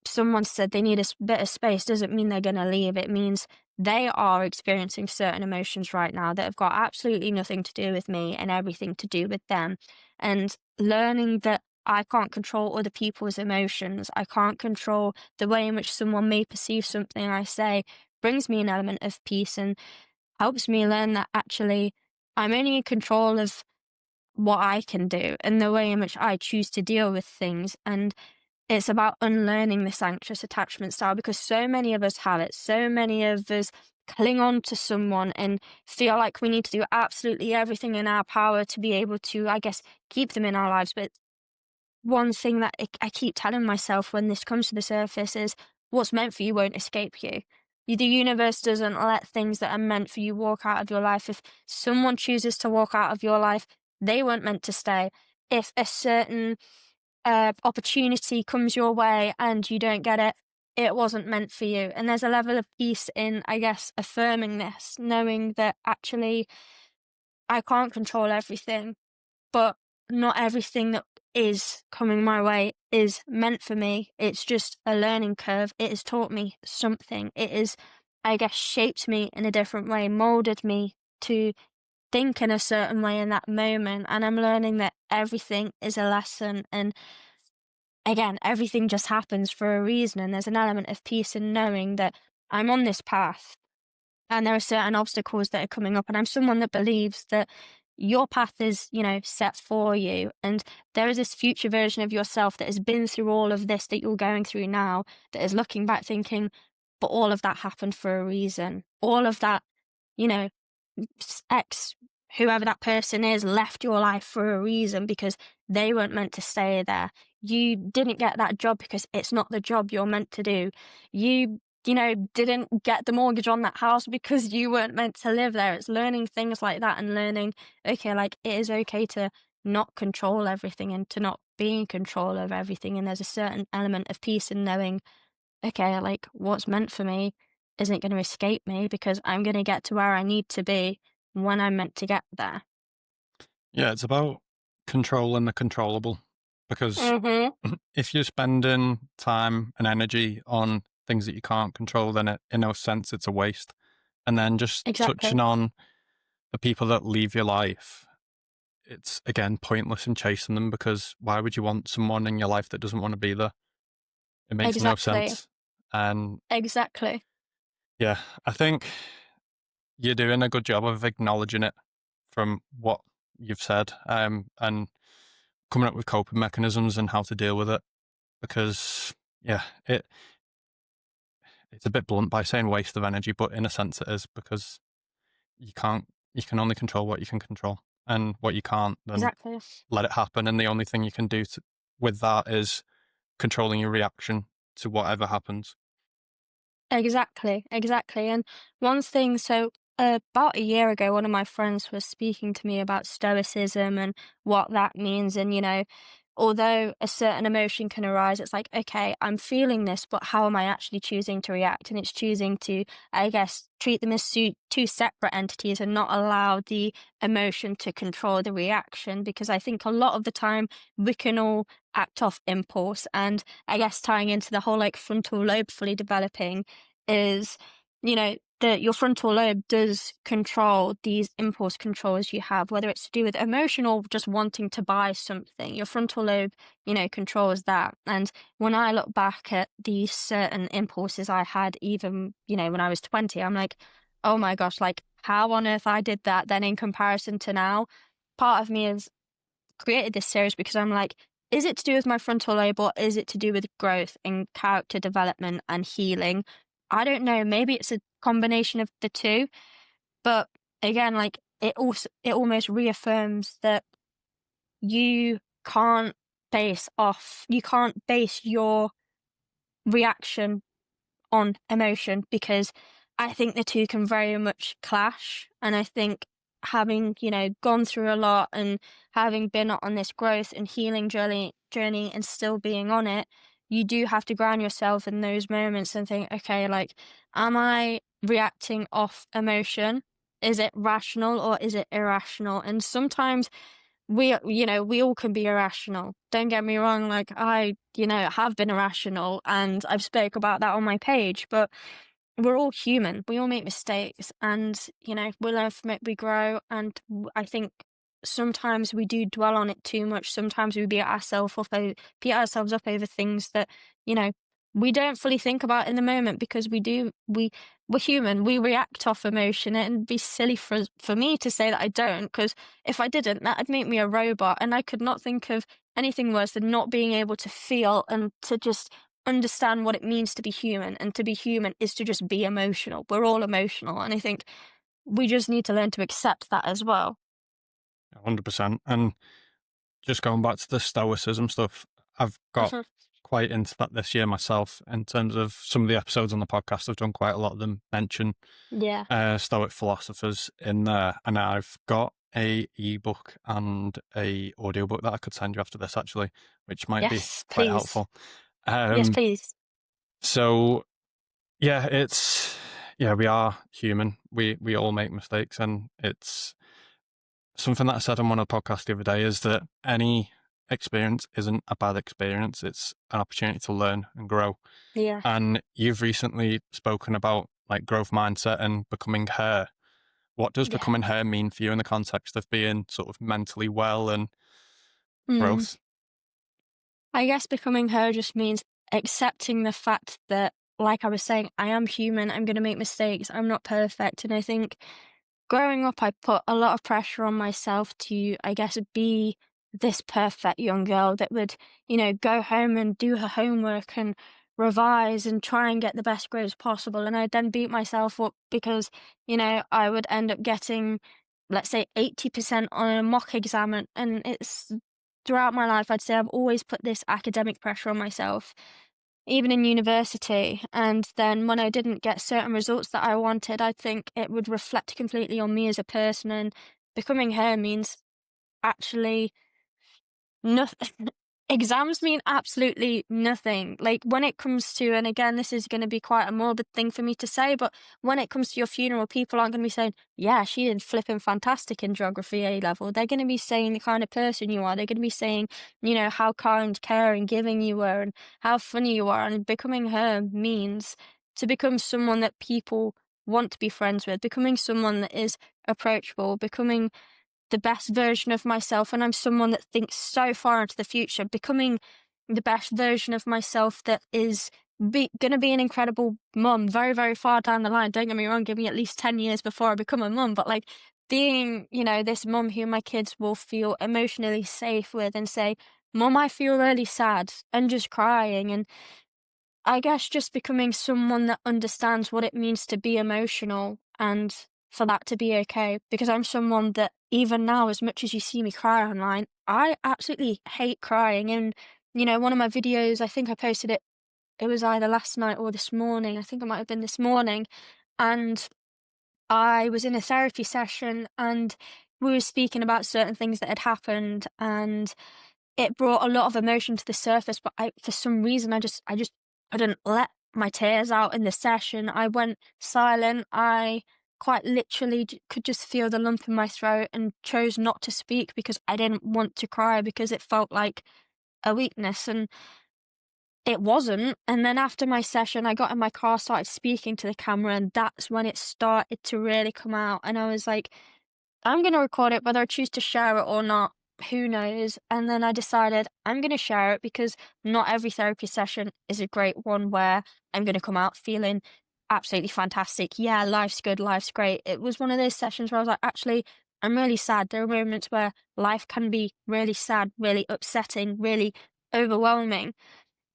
someone said they need a bit of space doesn't mean they're going to leave. It means they are experiencing certain emotions right now that have got absolutely nothing to do with me and everything to do with them. And learning that I can't control other people's emotions, I can't control the way in which someone may perceive something I say, brings me an element of peace and helps me learn that actually I'm only in control of what I can do and the way in which I choose to deal with things. And it's about unlearning this anxious attachment style because so many of us have it. So many of us cling on to someone and feel like we need to do absolutely everything in our power to be able to, I guess, keep them in our lives. But one thing that I keep telling myself when this comes to the surface is what's meant for you won't escape you. The universe doesn't let things that are meant for you walk out of your life. If someone chooses to walk out of your life, they weren't meant to stay. If a certain opportunity comes your way and you don't get it, it wasn't meant for you. And there's a level of peace in, I guess, affirming this, knowing that actually I can't control everything, but not everything that is coming my way is meant for me. It's just a learning curve. It has taught me something. It is, I guess, shaped me in a different way, molded me to think in a certain way in that moment. And I'm learning that everything is a lesson. And again, everything just happens for a reason. And there's an element of peace in knowing that I'm on this path and there are certain obstacles that are coming up. And I'm someone that believes that your path is, set for you. And there is this future version of yourself that has been through all of this that you're going through now, that is looking back thinking, but all of that happened for a reason. All of that, you know, X, whoever that person is, left your life for a reason because they weren't meant to stay there. You didn't get that job because it's not the job you're meant to do. You didn't get the mortgage on that house because you weren't meant to live there. It's learning things like that and learning, okay, like it is okay to not control everything and to not be in control of everything. And there's a certain element of peace in knowing, okay, like what's meant for me isn't going to escape me because I'm going to get to where I need to be when I'm meant to get there. Yeah, it's about controlling the controllable, because Mm-hmm. if you're spending time and energy on things that you can't control, then in no sense it's a waste. And then just Exactly. touching on the people that leave your life, it's again pointless in chasing them, because why would you want someone in your life that doesn't want to be there? It makes no Exactly. sense. And Exactly. yeah, I think you're doing a good job of acknowledging it from what you've said, and coming up with coping mechanisms and how to deal with it. Because yeah, it's a bit blunt by saying waste of energy, but in a sense it is, because you can only control what you can control, and what you can't, then Exactly. let it happen. And the only thing you can do with that is controlling your reaction to whatever happens. Exactly, exactly. And one thing, so about a year ago, one of my friends was speaking to me about stoicism and what that means. And, although a certain emotion can arise, it's like, okay, I'm feeling this, but how am I actually choosing to react? And it's choosing to, I guess, treat them as two separate entities and not allow the emotion to control the reaction. Because I think a lot of the time we can all act off impulse. And I guess tying into the whole like frontal lobe fully developing is, that your frontal lobe does control these impulse controls you have, whether it's to do with emotion or just wanting to buy something. Your frontal lobe, controls that. And when I look back at these certain impulses I had, even, when I was 20, I'm like, oh my gosh, like how on earth I did that then in comparison to now. Part of me is created this series because I'm like, is it to do with my frontal lobe or is it to do with growth and character development and healing? I don't know. Maybe it's a combination of the two. But again, like it almost reaffirms that you can't you can't base your reaction on emotion because I think the two can very much clash. And I think having, gone through a lot and having been on this growth and healing journey and still being on it, you do have to ground yourself in those moments and think, okay, like, am I reacting off emotion? Is it rational or is it irrational? And sometimes we all can be irrational. Don't get me wrong, like I, have been irrational and I've spoke about that on my page, but we're all human. We all make mistakes and, we learn from it, we grow. And I think sometimes we do dwell on it too much. Sometimes we beat ourselves up over things that, you know, we don't fully think about in the moment because we're human. We react off emotion. It'd be silly for me to say that I don't, because if I didn't, that'd make me a robot. And I could not think of anything worse than not being able to feel and to just understand what it means to be human. And to be human is to just be emotional. We're all emotional. And I think we just need to learn to accept that as well. 100%. And just going back to the stoicism stuff, I've got Mhm. quite into that this year myself in terms of some of the episodes on the podcast. I've done quite a lot of them mention Yeah. Stoic philosophers in there, and I've got a ebook and a audiobook that I could send you after this actually, which might be Yes, quite please. helpful. Yes, Um, please. so yeah, we are human. We all make mistakes, and it's something that I said on one of the podcasts the other day is that any experience isn't a bad experience. It's an opportunity to learn and grow. Yeah. And you've recently spoken about like growth mindset and becoming her. What does Yeah. becoming her mean for you in the context of being sort of mentally well and Mm. growth? I guess becoming her just means accepting the fact that, like I was saying, I am human. I'm going to make mistakes. I'm not perfect. And I think growing up, I put a lot of pressure on myself to, I guess, be this perfect young girl that would, go home and do her homework and revise and try and get the best grades possible. And I'd then beat myself up because, I would end up getting, let's say, 80% on a mock exam. And it's throughout my life, I'd say I've always put this academic pressure on myself even in university. And then when I didn't get certain results that I wanted, I think it would reflect completely on me as a person. And becoming her means actually nothing. Exams mean absolutely nothing. Like when it comes to, and again, this is going to be quite a morbid thing for me to say, but when it comes to your funeral, people aren't going to be saying, yeah, she did flipping fantastic in geography A level. They're going to be saying the kind of person you are. They're going to be saying, how kind, caring, giving you were and how funny you are. And becoming her means to become someone that people want to be friends with, becoming someone that is approachable, becoming the best version of myself, and I'm someone that thinks so far into the future, becoming the best version of myself that is gonna be an incredible mum very, very far down the line. Don't get me wrong, give me at least 10 years before I become a mum, but like being, this mum who my kids will feel emotionally safe with and say, Mum, I feel really sad, and just crying. And I guess just becoming someone that understands what it means to be emotional and for that to be okay. Because I'm someone that, even now, as much as you see me cry online, I absolutely hate crying. And, one of my videos, I think I posted it, it was either last night or this morning. I think it might have been this morning. And I was in a therapy session and we were speaking about certain things that had happened. And it brought a lot of emotion to the surface, but for some reason, I just couldn't let my tears out in the session. I went silent. I quite literally could just feel the lump in my throat and chose not to speak because I didn't want to cry because it felt like a weakness, and it wasn't. And then after my session, I got in my car, started speaking to the camera, and that's when it started to really come out. And I was like, I'm going to record it, whether I choose to share it or not, who knows? And then I decided I'm going to share it because not every therapy session is a great one where I'm going to come out feeling absolutely fantastic. Yeah, life's good, life's great. It was one of those sessions where I was like, actually, I'm really sad. There are moments where life can be really sad, really upsetting, really overwhelming.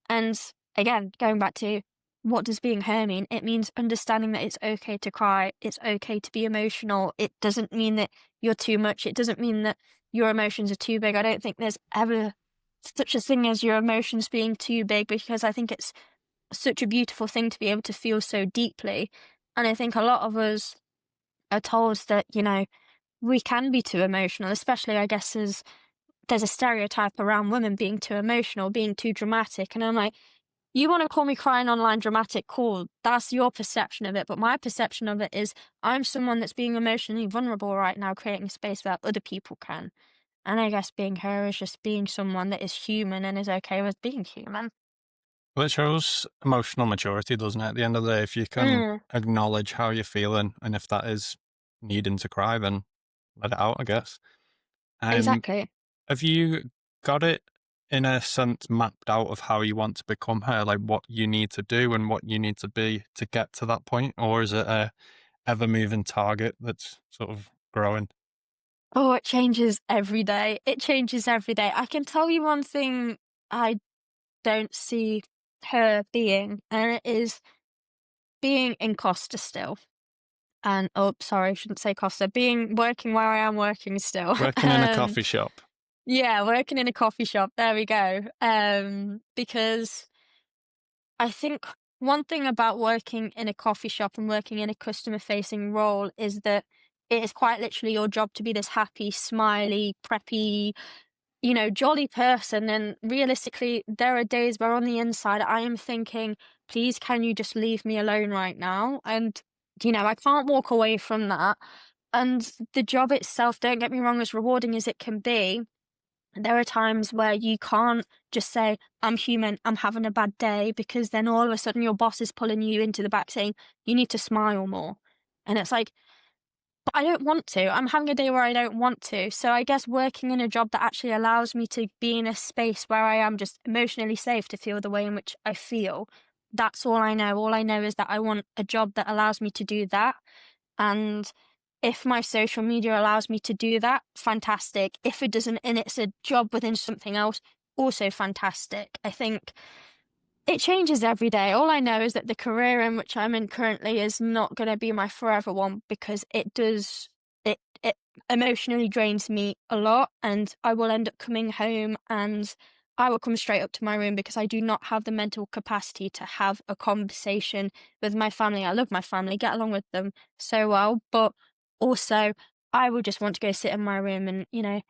And again, going back to what does being her mean? It means understanding that it's okay to cry. It's okay to be emotional. It doesn't mean that you're too much. It doesn't mean that your emotions are too big. I don't think there's ever such a thing as your emotions being too big because I think it's such a beautiful thing to be able to feel so deeply. And I think a lot of us are told that, we can be too emotional, especially I guess as there's a stereotype around women being too emotional, being too dramatic. And I'm like, you want to call me crying online dramatic, cool. That's your perception of it. But my perception of it is I'm someone that's being emotionally vulnerable right now, creating a space where other people can. And I guess being her is just being someone that is human and is okay with being human. Well, it shows emotional maturity, doesn't it? At the end of the day, if you can Mm, acknowledge how you're feeling, and if that is needing to cry, then let it out, I guess. Um, exactly. have you got it in a sense mapped out of how you want to become her, like what you need to do and what you need to be to get to that point, or is it a ever moving target that's sort of growing? Oh, it changes every day. It changes every day. I can tell you one thing I don't see her being, and it is being in Costa still. And oh, sorry, I shouldn't say Costa. Being working where I am working still. Working in a coffee shop. Yeah, working in a coffee shop, there we go. Because I think one thing about working in a coffee shop and working in a customer facing role is that it is quite literally your job to be this happy, smiley, preppy, jolly person. And realistically, there are days where on the inside I am thinking, please, can you just leave me alone right now? And, I can't walk away from that. And the job itself, don't get me wrong, as rewarding as it can be, there are times where you can't just say, I'm human, I'm having a bad day, because then all of a sudden your boss is pulling you into the back saying, you need to smile more. And it's like, but I don't want to. I'm having a day where I don't want to. So I guess working in a job that actually allows me to be in a space where I am just emotionally safe to feel the way in which I feel. That's all I know. All I know is that I want a job that allows me to do that. And if my social media allows me to do that, fantastic. If it doesn't, and it's a job within something else, also fantastic. I think it changes every day. All I know is that the career in which I'm in currently is not going to be my forever one, because it emotionally drains me a lot, and I will end up coming home and I will come straight up to my room because I do not have the mental capacity to have a conversation with my family. I love my family, get along with them so well, but also I would just want to go sit in my room and,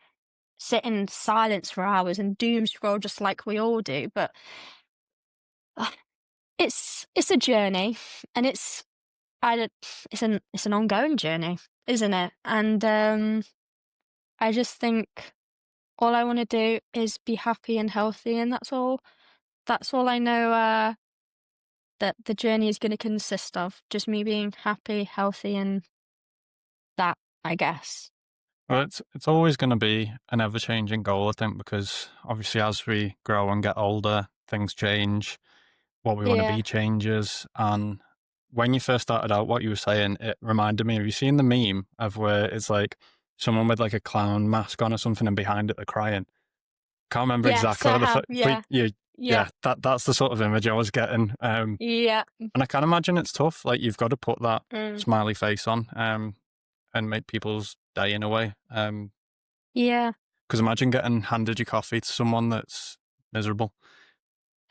sit in silence for hours and doom scroll just like we all do. But it's a journey, and I don't it's an ongoing journey, isn't it? And, I just think all I wanna do is be happy and healthy, and that's all I know, that the journey is gonna consist of, just me being happy, healthy, and that, I guess. Well, it's always going to be an ever changing goal, I think, because obviously as we grow and get older, things change. What we want to Yeah. be changes. And when you first started out, what you were saying, it reminded me. Have you seen the meme of where it's like someone with like a clown mask on or something, and behind it they're crying? Can't remember Yes, exactly I what have, but yeah. you, Yeah. yeah, that's the sort of image I was getting. Yeah. And I can imagine it's tough. Like you've got to put that Mm. smiley face on, and make people's day in a way. Yeah, Because imagine getting handed your coffee to someone that's miserable.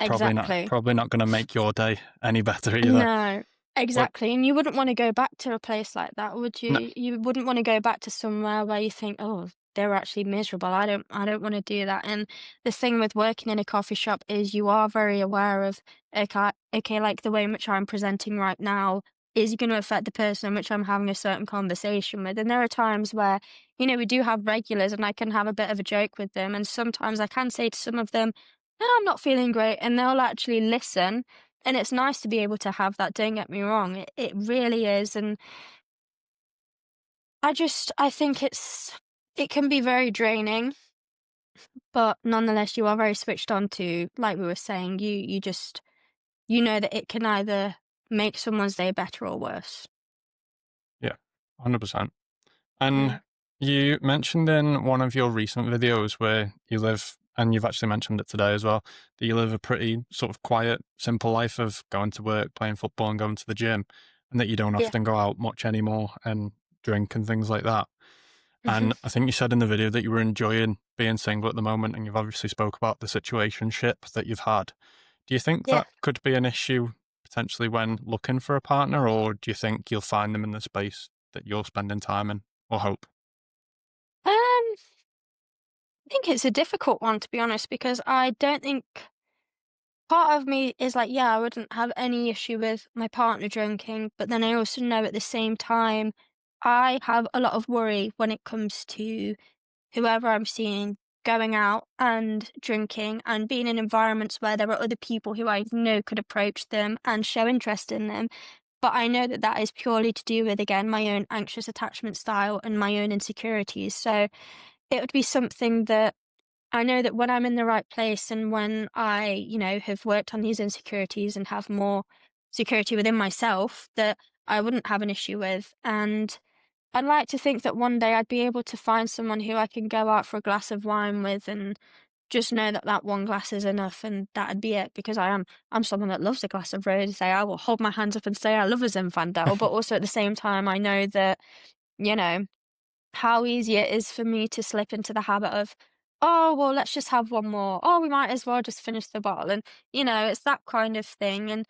exactly. Probably not going to make your day any better either. No, What? exactly, and you wouldn't wanna go back to a place like that, would No, you? You wouldn't wanna go back to somewhere where you think, "Oh, they're actually miserable. I don't wanna do that." And the thing with working in a coffee shop is you are very aware of, okay, like, the way in which I'm presenting right now is gonna affect the person in which I'm having a certain conversation with, and there are times where, we do have regulars, and I can have a bit of a joke with them, and sometimes I can say to some of them, "No, I'm not feeling great," and they'll actually listen, and it's nice to be able to have that, don't get me wrong, it really is. And I think it can be very draining, but nonetheless, you are very switched on to, like we were saying, you just, that it can either make someone's day better or worse. yeah, 100%. And Yeah. you mentioned in one of your recent videos where you live, and you've actually mentioned it today as well, that you live a pretty sort of quiet, simple life of going to work, playing football, and going to the gym, and that you don't Yeah. often go out much anymore and drink and things like that. Mhm. And I think you said in the video that you were enjoying being single at the moment, and you've obviously spoke about the situationship that you've had. Do you think Yeah. that could be an issue potentially when looking for a partner, or do you think you'll find them in the space that you're spending time in, or hope? I think it's a difficult one, to be honest, because I don't think part of me is like, yeah, I wouldn't have any issue with my partner drinking, but then I also know at the same time, I have a lot of worry when it comes to whoever I'm seeing going out and drinking and being in environments where there are other people who I know could approach them and show interest in them. But I know that that is purely to do with, again, my own anxious attachment style and my own insecurities. So it would be something that I know that when I'm in the right place and when I, have worked on these insecurities and have more security within myself, that I wouldn't have an issue with. And I'd like to think that one day I'd be able to find someone who I can go out for a glass of wine with and just know that that one glass is enough and that'd be it, because I'm someone that loves a glass of rosé. I will hold my hands up and say I love a Zinfandel, but also at the same time I know that, you know, how easy it is for me to slip into the habit of oh, well, let's just have one more. Oh, we might as well just finish the bottle. And, it's that kind of thing. And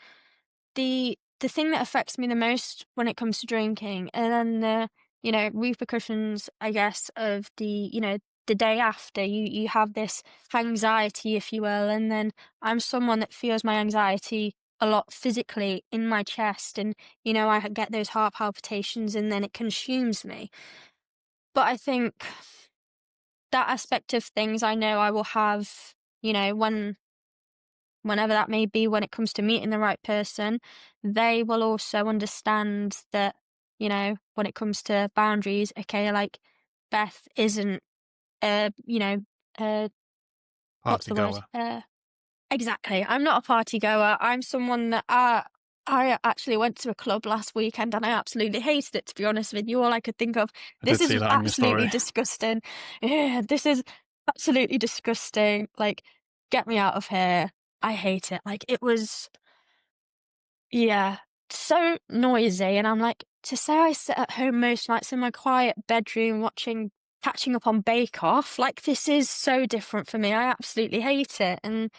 the thing that affects me the most when it comes to drinking, and then the, repercussions, I guess, of the day after, you have this anxiety, if you will. And then I'm someone that feels my anxiety a lot physically in my chest. And, I get those heart palpitations and then it consumes me. But I think that aspect of things I know I will have, whenever that may be, when it comes to meeting the right person, they will also understand that, when it comes to boundaries, okay, like Beth isn't, uh, what's Party the word? goer. Exactly. I'm not a party goer. I'm someone that I actually went to a club last weekend and I absolutely hated it, to be honest with you. All I could think of, I this did see is that in your absolutely story. disgusting. Yeah, this is absolutely disgusting. Like, get me out of here. I hate it. Like, it was, yeah, so noisy. And I'm like, to say I sit at home most nights in my quiet bedroom catching up on Bake Off, like, this is so different for me. I absolutely hate it. And,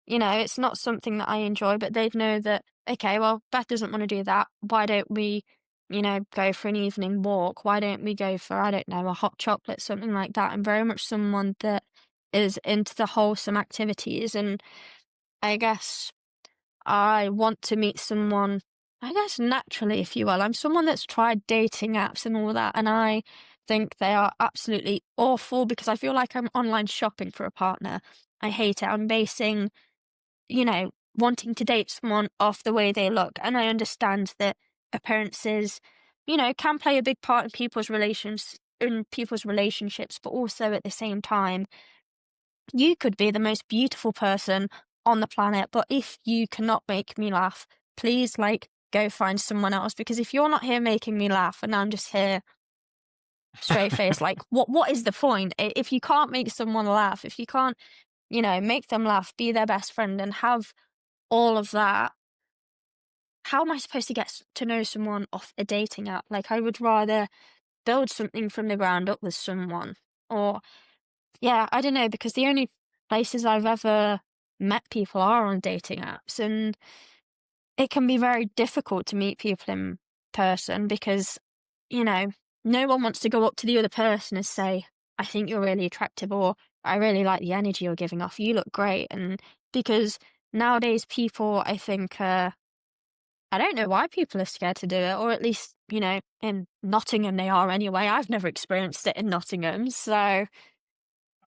it's not something that I enjoy, but they'd know that, okay, well, Beth doesn't want to do that. Why don't we, go for an evening walk? Why don't we go for, I don't know, a hot chocolate, something like that? I'm very much someone that is into the wholesome activities. And I guess I want to meet someone, I guess naturally, if you will. I'm someone that's tried dating apps and all that, and I think they are absolutely awful because I feel like I'm online shopping for a partner. I hate it. I'm basing, wanting to date someone off the way they look. And I understand that appearances, can play a big part in people's relationships, but also at the same time, you could be the most beautiful person on the planet, but if you cannot make me laugh, please, like, go find someone else. Because if you're not here making me laugh and I'm just here straight face, like, what is the point? If you can't make someone laugh, if you can't, make them laugh, be their best friend and have all of that, how am I supposed to to know someone off a dating app? Like, I would rather build something from the ground up with someone. Or yeah, I don't know, because the only places I've ever met people are on dating apps, and it can be very difficult to meet people in person because, you know, no one wants to go up to the other person and say, I think you're really attractive, or I really like the energy you're giving off. You look great. And because nowadays people, I think, I don't know why people are scared to do it, or at least, in Nottingham they are anyway. I've never experienced it in Nottingham. So,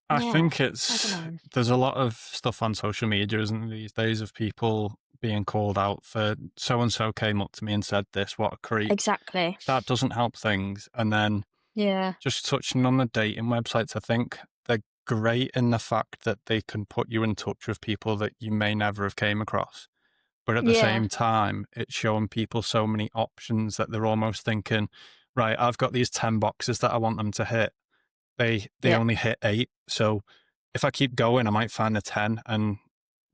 I yeah, think I don't it's know. there's a lot of stuff on social media, isn't there, these days, of people being called out for so and so came up to me and said this, what a creep. Exactly. That doesn't help things. And then Yeah. just touching on the dating websites, I think they're great in the fact that they can put you in touch with people that you may never have came across. But at the Yeah. same time, it's showing people so many options that they're almost thinking, right, I've got these 10 boxes that I want them to hit. They Yeah. only hit 8. So if I keep going, I might find the 10. And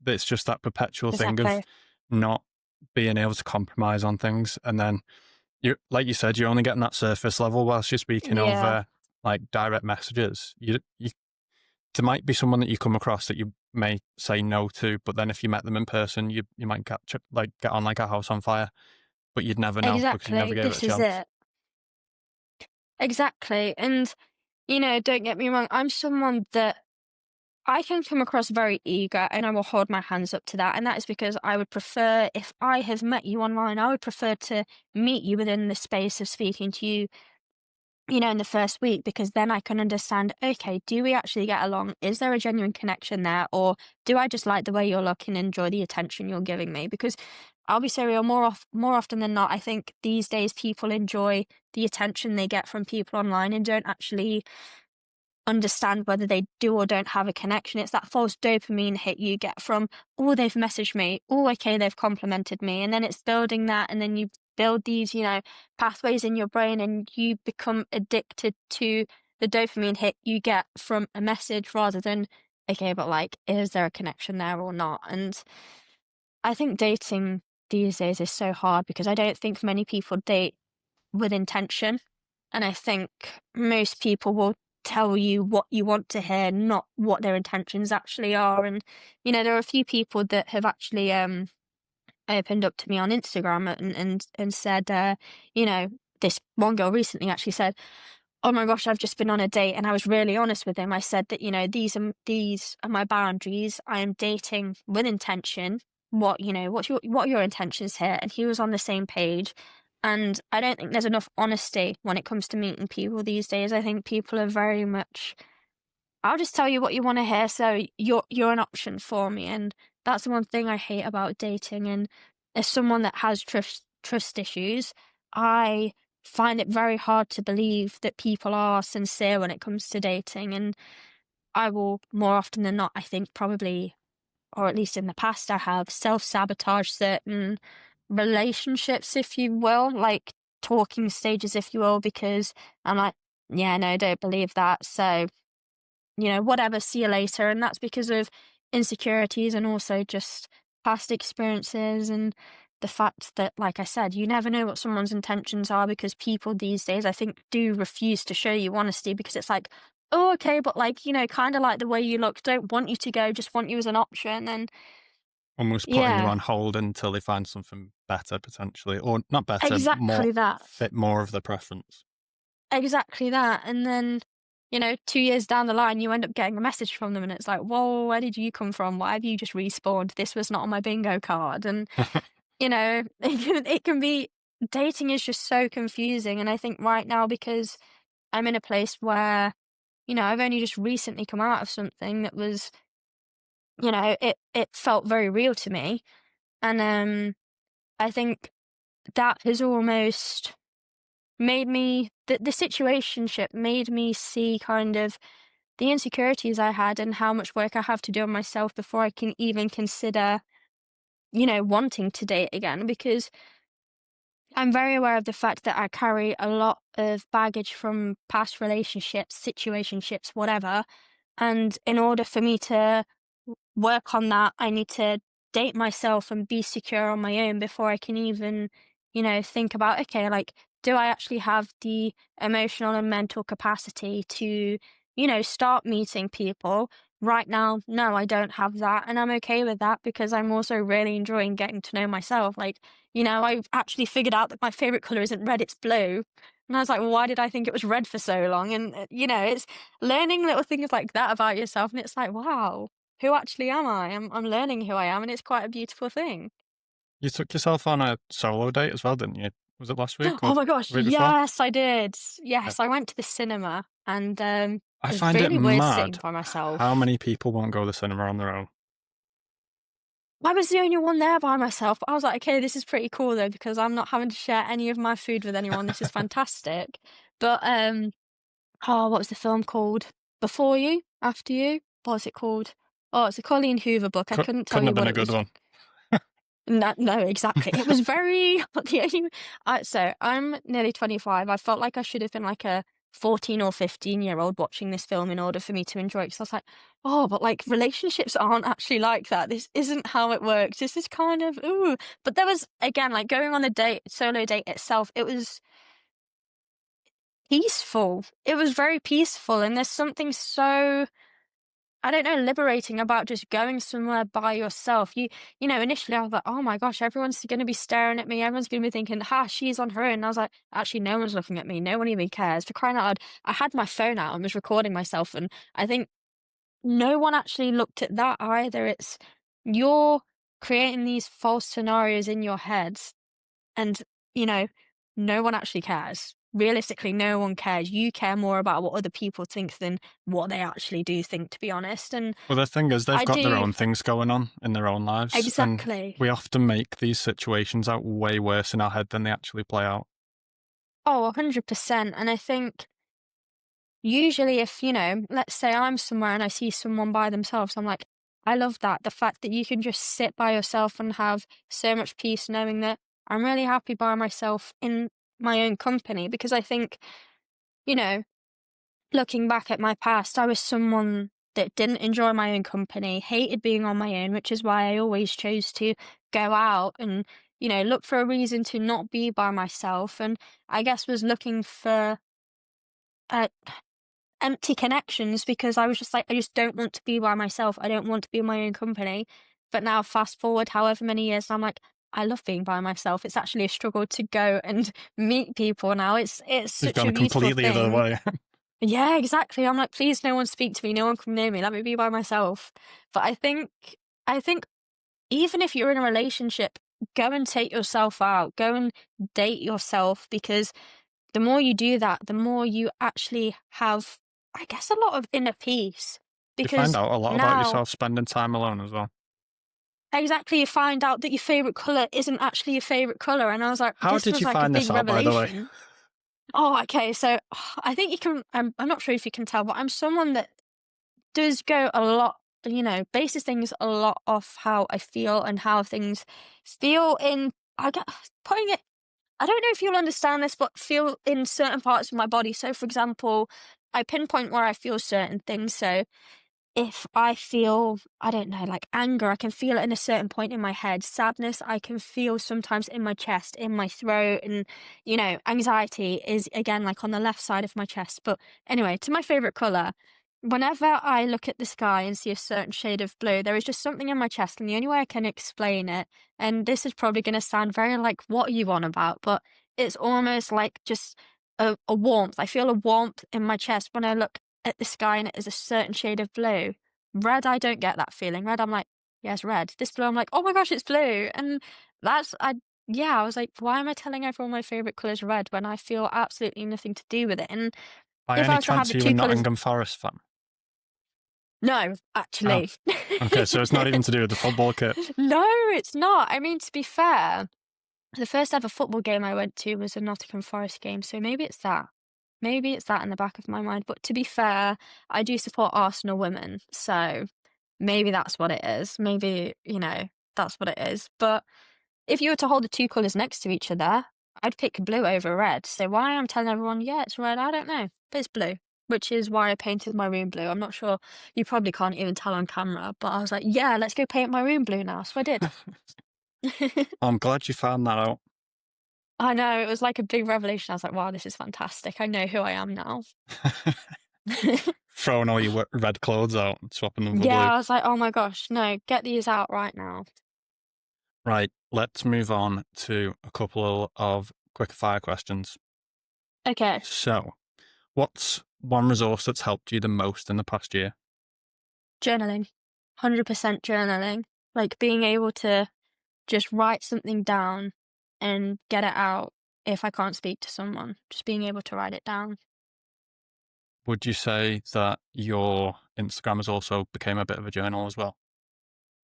it's just that perpetual thing of Exactly. not being able to compromise on things. And then you, like you said, you're only getting that surface level whilst you're speaking Yeah. over like direct messages. There might be someone that you come across that you may say no to, but then if you met them in person, you might get on like a house on fire, but you'd never know because you never Exactly. gave it a This is chance. it. Exactly. And, don't get me wrong, I'm someone that I can come across very eager and I will hold my hands up to that. And that is because I would prefer, if I have met you online, I would prefer to meet you within the space of speaking to you, in the first week, because then I can understand, okay, do we actually get along? Is there a genuine connection there? Or do I just like the way you're looking and enjoy the attention you're giving me? Because I'll be so real, more often than not, I think these days people enjoy the attention they get from people online and don't actually understand whether they do or don't have a connection. It's that false dopamine hit you get from, oh, they've messaged me, oh, okay, they've complimented me. And then it's building that, and then you build these, pathways in your brain, and you become addicted to the dopamine hit you get from a message rather than, okay, but like, is there a connection there or not? And I think dating these days is so hard because I don't think many people date with intention. And I think most people will tell you what you want to hear, not what their intentions actually are. And, there are a few people that have actually opened up to me on Instagram and said, this one girl recently actually said, "Oh my gosh, I've just been on a date," and I was really honest with him. I said that, these are my boundaries. I am dating with intention. What are your intentions here? And he was on the same page. And I don't think there's enough honesty when it comes to meeting people these days. I think people are very much, I'll just tell you what you want to hear, so you're an option for me. And that's the one thing I hate about dating. And as someone that has trust issues, I find it very hard to believe that people are sincere when it comes to dating. And I will, more often than not, I think probably, or at least in the past, I have self-sabotage certain relationships, if you will, like talking stages, if you will, because I'm like, yeah, no, don't believe that. So, whatever, see you later. And that's because of insecurities and also just past experiences and the fact that, like I said, you never know what someone's intentions are, because people these days, I think, do refuse to show you honesty, because it's like, oh, okay, but like, kind of like the way you look, don't want you to go, just want you as an option. And Almost putting you yeah, on hold until they find something better potentially, or not better, more exactly that. fit more of the preference. Exactly that. And then, 2 years down the line, you end up getting a message from them, and it's like, whoa, where did you come from? Why have you just respawned? This was not on my bingo card. And, it can be, dating is just so confusing. And I think right now, because I'm in a place where, I've only just recently come out of something that was, it felt very real to me. And I think that has almost made me, the situationship made me see kind of the insecurities I had and how much work I have to do on myself before I can even consider, wanting to date again. Because I'm very aware of the fact that I carry a lot of baggage from past relationships, situationships, whatever. And in order for me to work on that, I need to date myself and be secure on my own before I can even, think about, okay, like, do I actually have the emotional and mental capacity to, start meeting people? Right now, no, I don't have that. And I'm okay with that, because I'm also really enjoying getting to know myself. Like, I've actually figured out that my favorite color isn't red, it's blue. And I was like, well, why did I think it was red for so long? And, it's learning little things like that about yourself. And it's like, wow, who actually am I? I'm learning who I am, and it's quite a beautiful thing. You took yourself on a solo date as well, didn't you? Was it last week or Oh the my gosh, week before? yes, I did. Yeah. Yes, I went to the cinema, and I it was find it really weird sitting mad by how myself. many people won't go to the cinema on their own. I was the only one there by myself, but I was like, okay, this is pretty cool though, because I'm not having to share any of my food with anyone. This is fantastic. But oh, what was the film called? Before You, After You? What was it called? Oh, it's a Colleen Hoover book. I couldn't tell Couldn't have you been what a it good was. one. No, no, exactly. It was very the only so I'm nearly 25. I felt like I should have been like a 14 or 15-year-old watching this film in order for me to enjoy it. Because I was like, oh, but like relationships aren't actually like that. This isn't how it works. This is kind of ooh. But there was, again, like, going on the date, solo date itself, it was peaceful. It was very peaceful. And there's something so, I don't know, liberating about just going somewhere by yourself. Initially I was like, oh my gosh, everyone's going to be staring at me. Everyone's going to be thinking, ha, she's on her own. And I was like, actually, no one's looking at me. No one even cares. For crying out loud, I had my phone out and was recording myself. And I think no one actually looked at that either. It's, you're creating these false scenarios in your heads, and, you know, no one actually cares. Realistically, no one cares. You care more about what other people think than what they actually do think, to be honest. And Well, the thing is, they've I got their do own things going on in their own lives, and exactly. we often make these situations out way worse in our head than they actually play out. Oh, 100%. And I think usually if, let's say I'm somewhere and I see someone by themselves, I'm like, I love that. The fact that you can just sit by yourself and have so much peace knowing that I'm really happy by myself in my own company. Because I think, you know, looking back at my past, I was someone that didn't enjoy my own company, hated being on my own, which is why I always chose to go out and, look for a reason to not be by myself. And I guess was looking for, uh, empty connections because I was just like, I just don't want to be by myself. I don't want to be in my own company. But now, fast forward however many years, I'm like, I love being by myself. It's actually a struggle to go and meet people now. It's You've such gone a beautiful completely the other thing. way. Yeah, exactly. I'm like, please, no one speak to me. No one come near me. Let me be by myself. But I think even if you're in a relationship, go and take yourself out. Go and date yourself because the more you do that, the more you actually have, I guess, a lot of inner peace. You find Because out a lot about now, yourself spending time alone as well. exactly, you find out that your favorite color isn't actually your favorite color. And I was like, How this did was you like a find this big out, by the way? revelation. Oh, okay. So I think you can, I'm not sure if you can tell, but I'm someone that does go a lot, bases things a lot off how I feel and how things feel in, I get putting it, I don't know if you'll understand this, but feel in certain parts of my body. So, for example, I pinpoint where I feel certain things. So, if I feel, I don't know, like anger, I can feel it in a certain point in my head. Sadness, I can feel sometimes in my chest, in my throat. And, anxiety is again like on the left side of my chest. But anyway, to my favorite color, whenever I look at the sky and see a certain shade of blue, there is just something in my chest. And the only way I can explain it, and this is probably going to sound very like, what are you on about? But it's almost like just a warmth. I feel a warmth in my chest when I look at the sky and it is a certain shade of blue. Red, I don't get that feeling. Red, I'm like, yes, red. This blue, I'm like, oh my gosh, it's blue. And yeah, I was like, why am I telling everyone my favorite color is red when I feel absolutely nothing to do with it? And By if I any was to have chance, the are you a two colors, Nottingham Forest fan? no, Oh, actually. okay. So it's not even to do with the football kit. No, it's not. I mean, to be fair, the first ever football game I went to was a Nottingham Forest game, so maybe it's that. Maybe it's that in the back of my mind. But to be fair, I do support Arsenal women, so maybe that's what it is. Maybe, that's what it is. But if you were to hold the two colours next to each other, I'd pick blue over red. So why I'm telling everyone, yeah, it's red, I don't know. But it's blue, which is why I painted my room blue. I'm not sure, you probably can't even tell on camera, but I was like, yeah, let's go paint my room blue now. So I did. I'm glad you found that out. I know, it was like a big revelation. I was like, wow, this is fantastic. I know who I am now. Throwing all your red clothes out and swapping them for Yeah, blue. I was like, oh my gosh, no, get these out right now. Right, let's move on to a couple of quick fire questions. Okay, So, what's one resource that's helped you the most in the past year? journaling. 100% journaling. Like being able to just write something down and get it out if I can't speak to someone. Just being able to write it down. Would you say that your Instagram has also became a bit of a journal as well?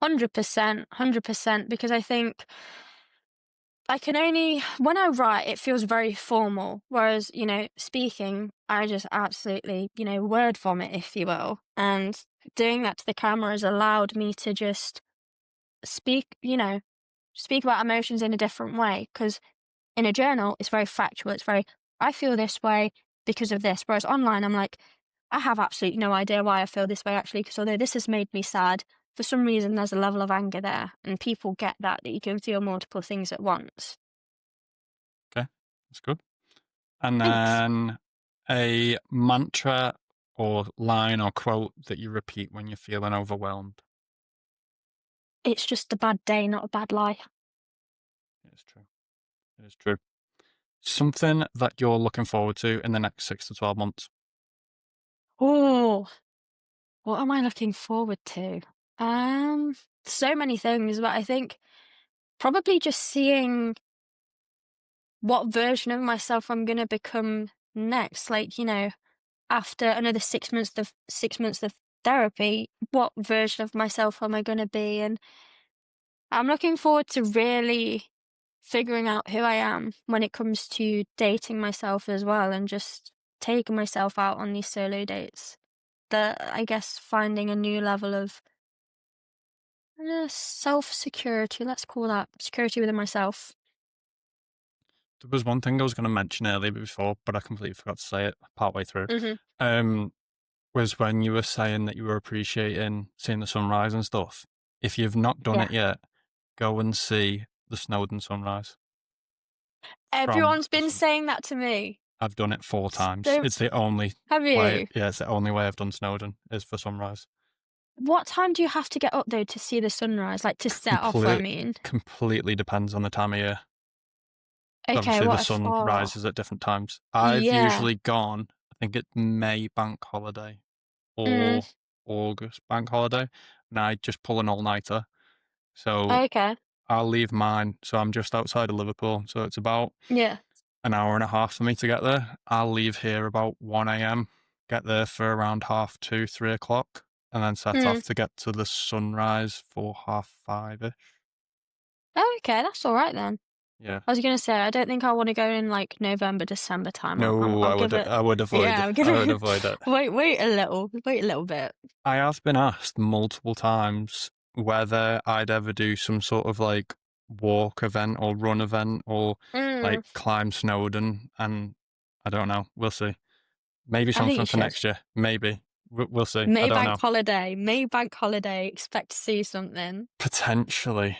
100%, 100%, because I think I can only, when I write, it feels very formal. Whereas, speaking, I just absolutely, word vomit, if you will. And doing that to the camera has allowed me to just speak, speak about emotions in a different way. Because in a journal, it's very factual. It's very, I feel this way because of this. Whereas online, I'm like, I have absolutely no idea why I feel this way actually. Because although this has made me sad, for some reason, there's a level of anger there. And people get that you can feel multiple things at once. Okay, that's good. And Thanks. then a mantra or line or quote that you repeat when you're feeling overwhelmed. It's just a bad day, not a bad lie. It is true. It is true. Something that you're looking forward to in the next 6 to 12 months. Oh, what am I looking forward to? So many things, but I think probably just seeing what version of myself I'm gonna become next. Like, after another 6 months of therapy, what version of myself am I gonna be? And I'm looking forward to really figuring out who I am when it comes to dating myself as well and just taking myself out on these solo dates. That I guess finding a new level of self security, let's call that security within myself. There was one thing I was going to mention earlier before, but I completely forgot to say it partway through. Hmm. Um, was when you were saying that you were appreciating seeing the sunrise and stuff. If you've not done it Yeah. yet, go and see the Snowdon sunrise from Everyone's the been sun. saying that to me. I've done it 4 times. So It's the only have way. you? Yeah, it's the only way I've done Snowdon is for sunrise. What time do you have to get up though to see the sunrise? Like to set off, I Complete, mean. completely depends on the time of year. Okay, Obviously, the what if sun oh rises at different times. I've yeah. usually gone, I think it's May bank holiday Mm, or August bank holiday, and I just pull an all-nighter. So okay. I'll leave mine. So I'm just outside of Liverpool. So it's about Yeah. an hour and a half for me to get there. I'll leave here about 1 a.m., get there for around half 2, 3 o'clock, and then set Mm. off to get to the sunrise for 5:30ish. Oh, okay, that's all right then. Yeah. I was gonna say I don't think I want to go in like November, December time. No, I'll give it. I would avoid Yeah, it. I'll give I would it. avoid it. Wait a little bit. I have been asked multiple times whether I'd ever do some sort of like walk event or run event or Mm, like climb Snowdon, and I don't know. We'll see. Maybe I think something you for should. next year. Maybe. We'll see. I don't know. May Bank holiday. Expect to see something. Potentially.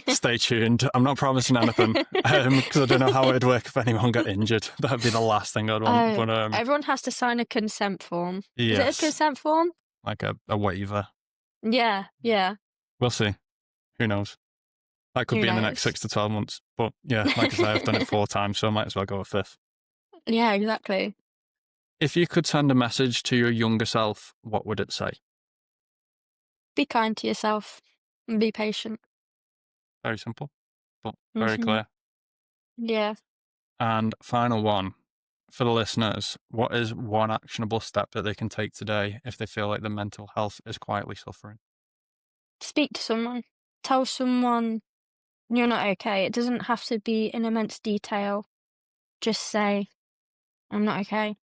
Stay tuned. I'm not promising anything because I don't know how it'd work if anyone got injured. That'd be the last thing I'd want. Oh, But everyone has to sign a consent form. Is it a yes, consent form? like a waiver. Yeah, yeah. We'll see. Who knows? That could Who be in the next knows? 6 to 12 months. But yeah, like I say, I've done it 4 times, so I might as well go a fifth. Yeah, exactly. If you could send a message to your younger self, what would it say? Be kind to yourself and be patient. Very simple, but very Hmm. clear. Yeah. And final one for the listeners, what is one actionable step that they can take today if they feel like their mental health is quietly suffering? Speak to someone. Tell someone you're not okay. It doesn't have to be in immense detail. Just say, I'm not okay.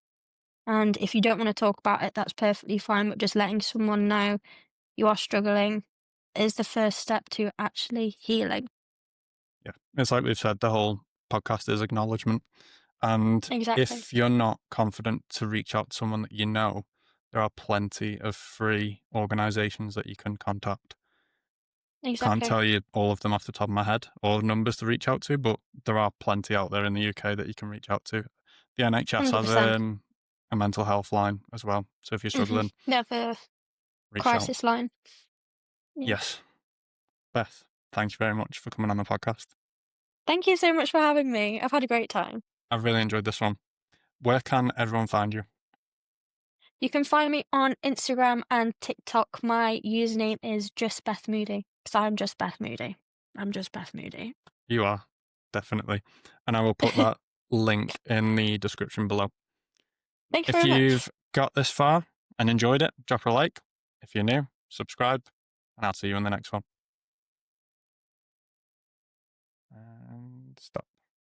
And if you don't want to talk about it, that's perfectly fine. But just letting someone know you are struggling is the first step to actually healing. Yeah, it's like we've said, the whole podcast is acknowledgement. And Exactly. if you're not confident to reach out to someone that you know, there are plenty of free organizations that you can contact. Can't Exactly. tell you all of them off the top of my head or numbers to reach out to, but there are plenty out there in the UK that you can reach out to. The NHS has 100%. a mental health line as well. So if you're struggling, Yeah, the reach out. crisis line. Yeah. Yes. Beth, thank you very much for coming on the podcast. Thank you so much for having me. I've had a great time. I've really enjoyed this one. Where can everyone find you? You can find me on Instagram and TikTok. My username is just Beth Moody because I'm just Beth Moody. I'm just Beth Moody. You are, definitely. And I will put that link in the description below. Thank you If very much. you've got this far and enjoyed it, drop a like. If you're new, subscribe, and I'll see you in the next one.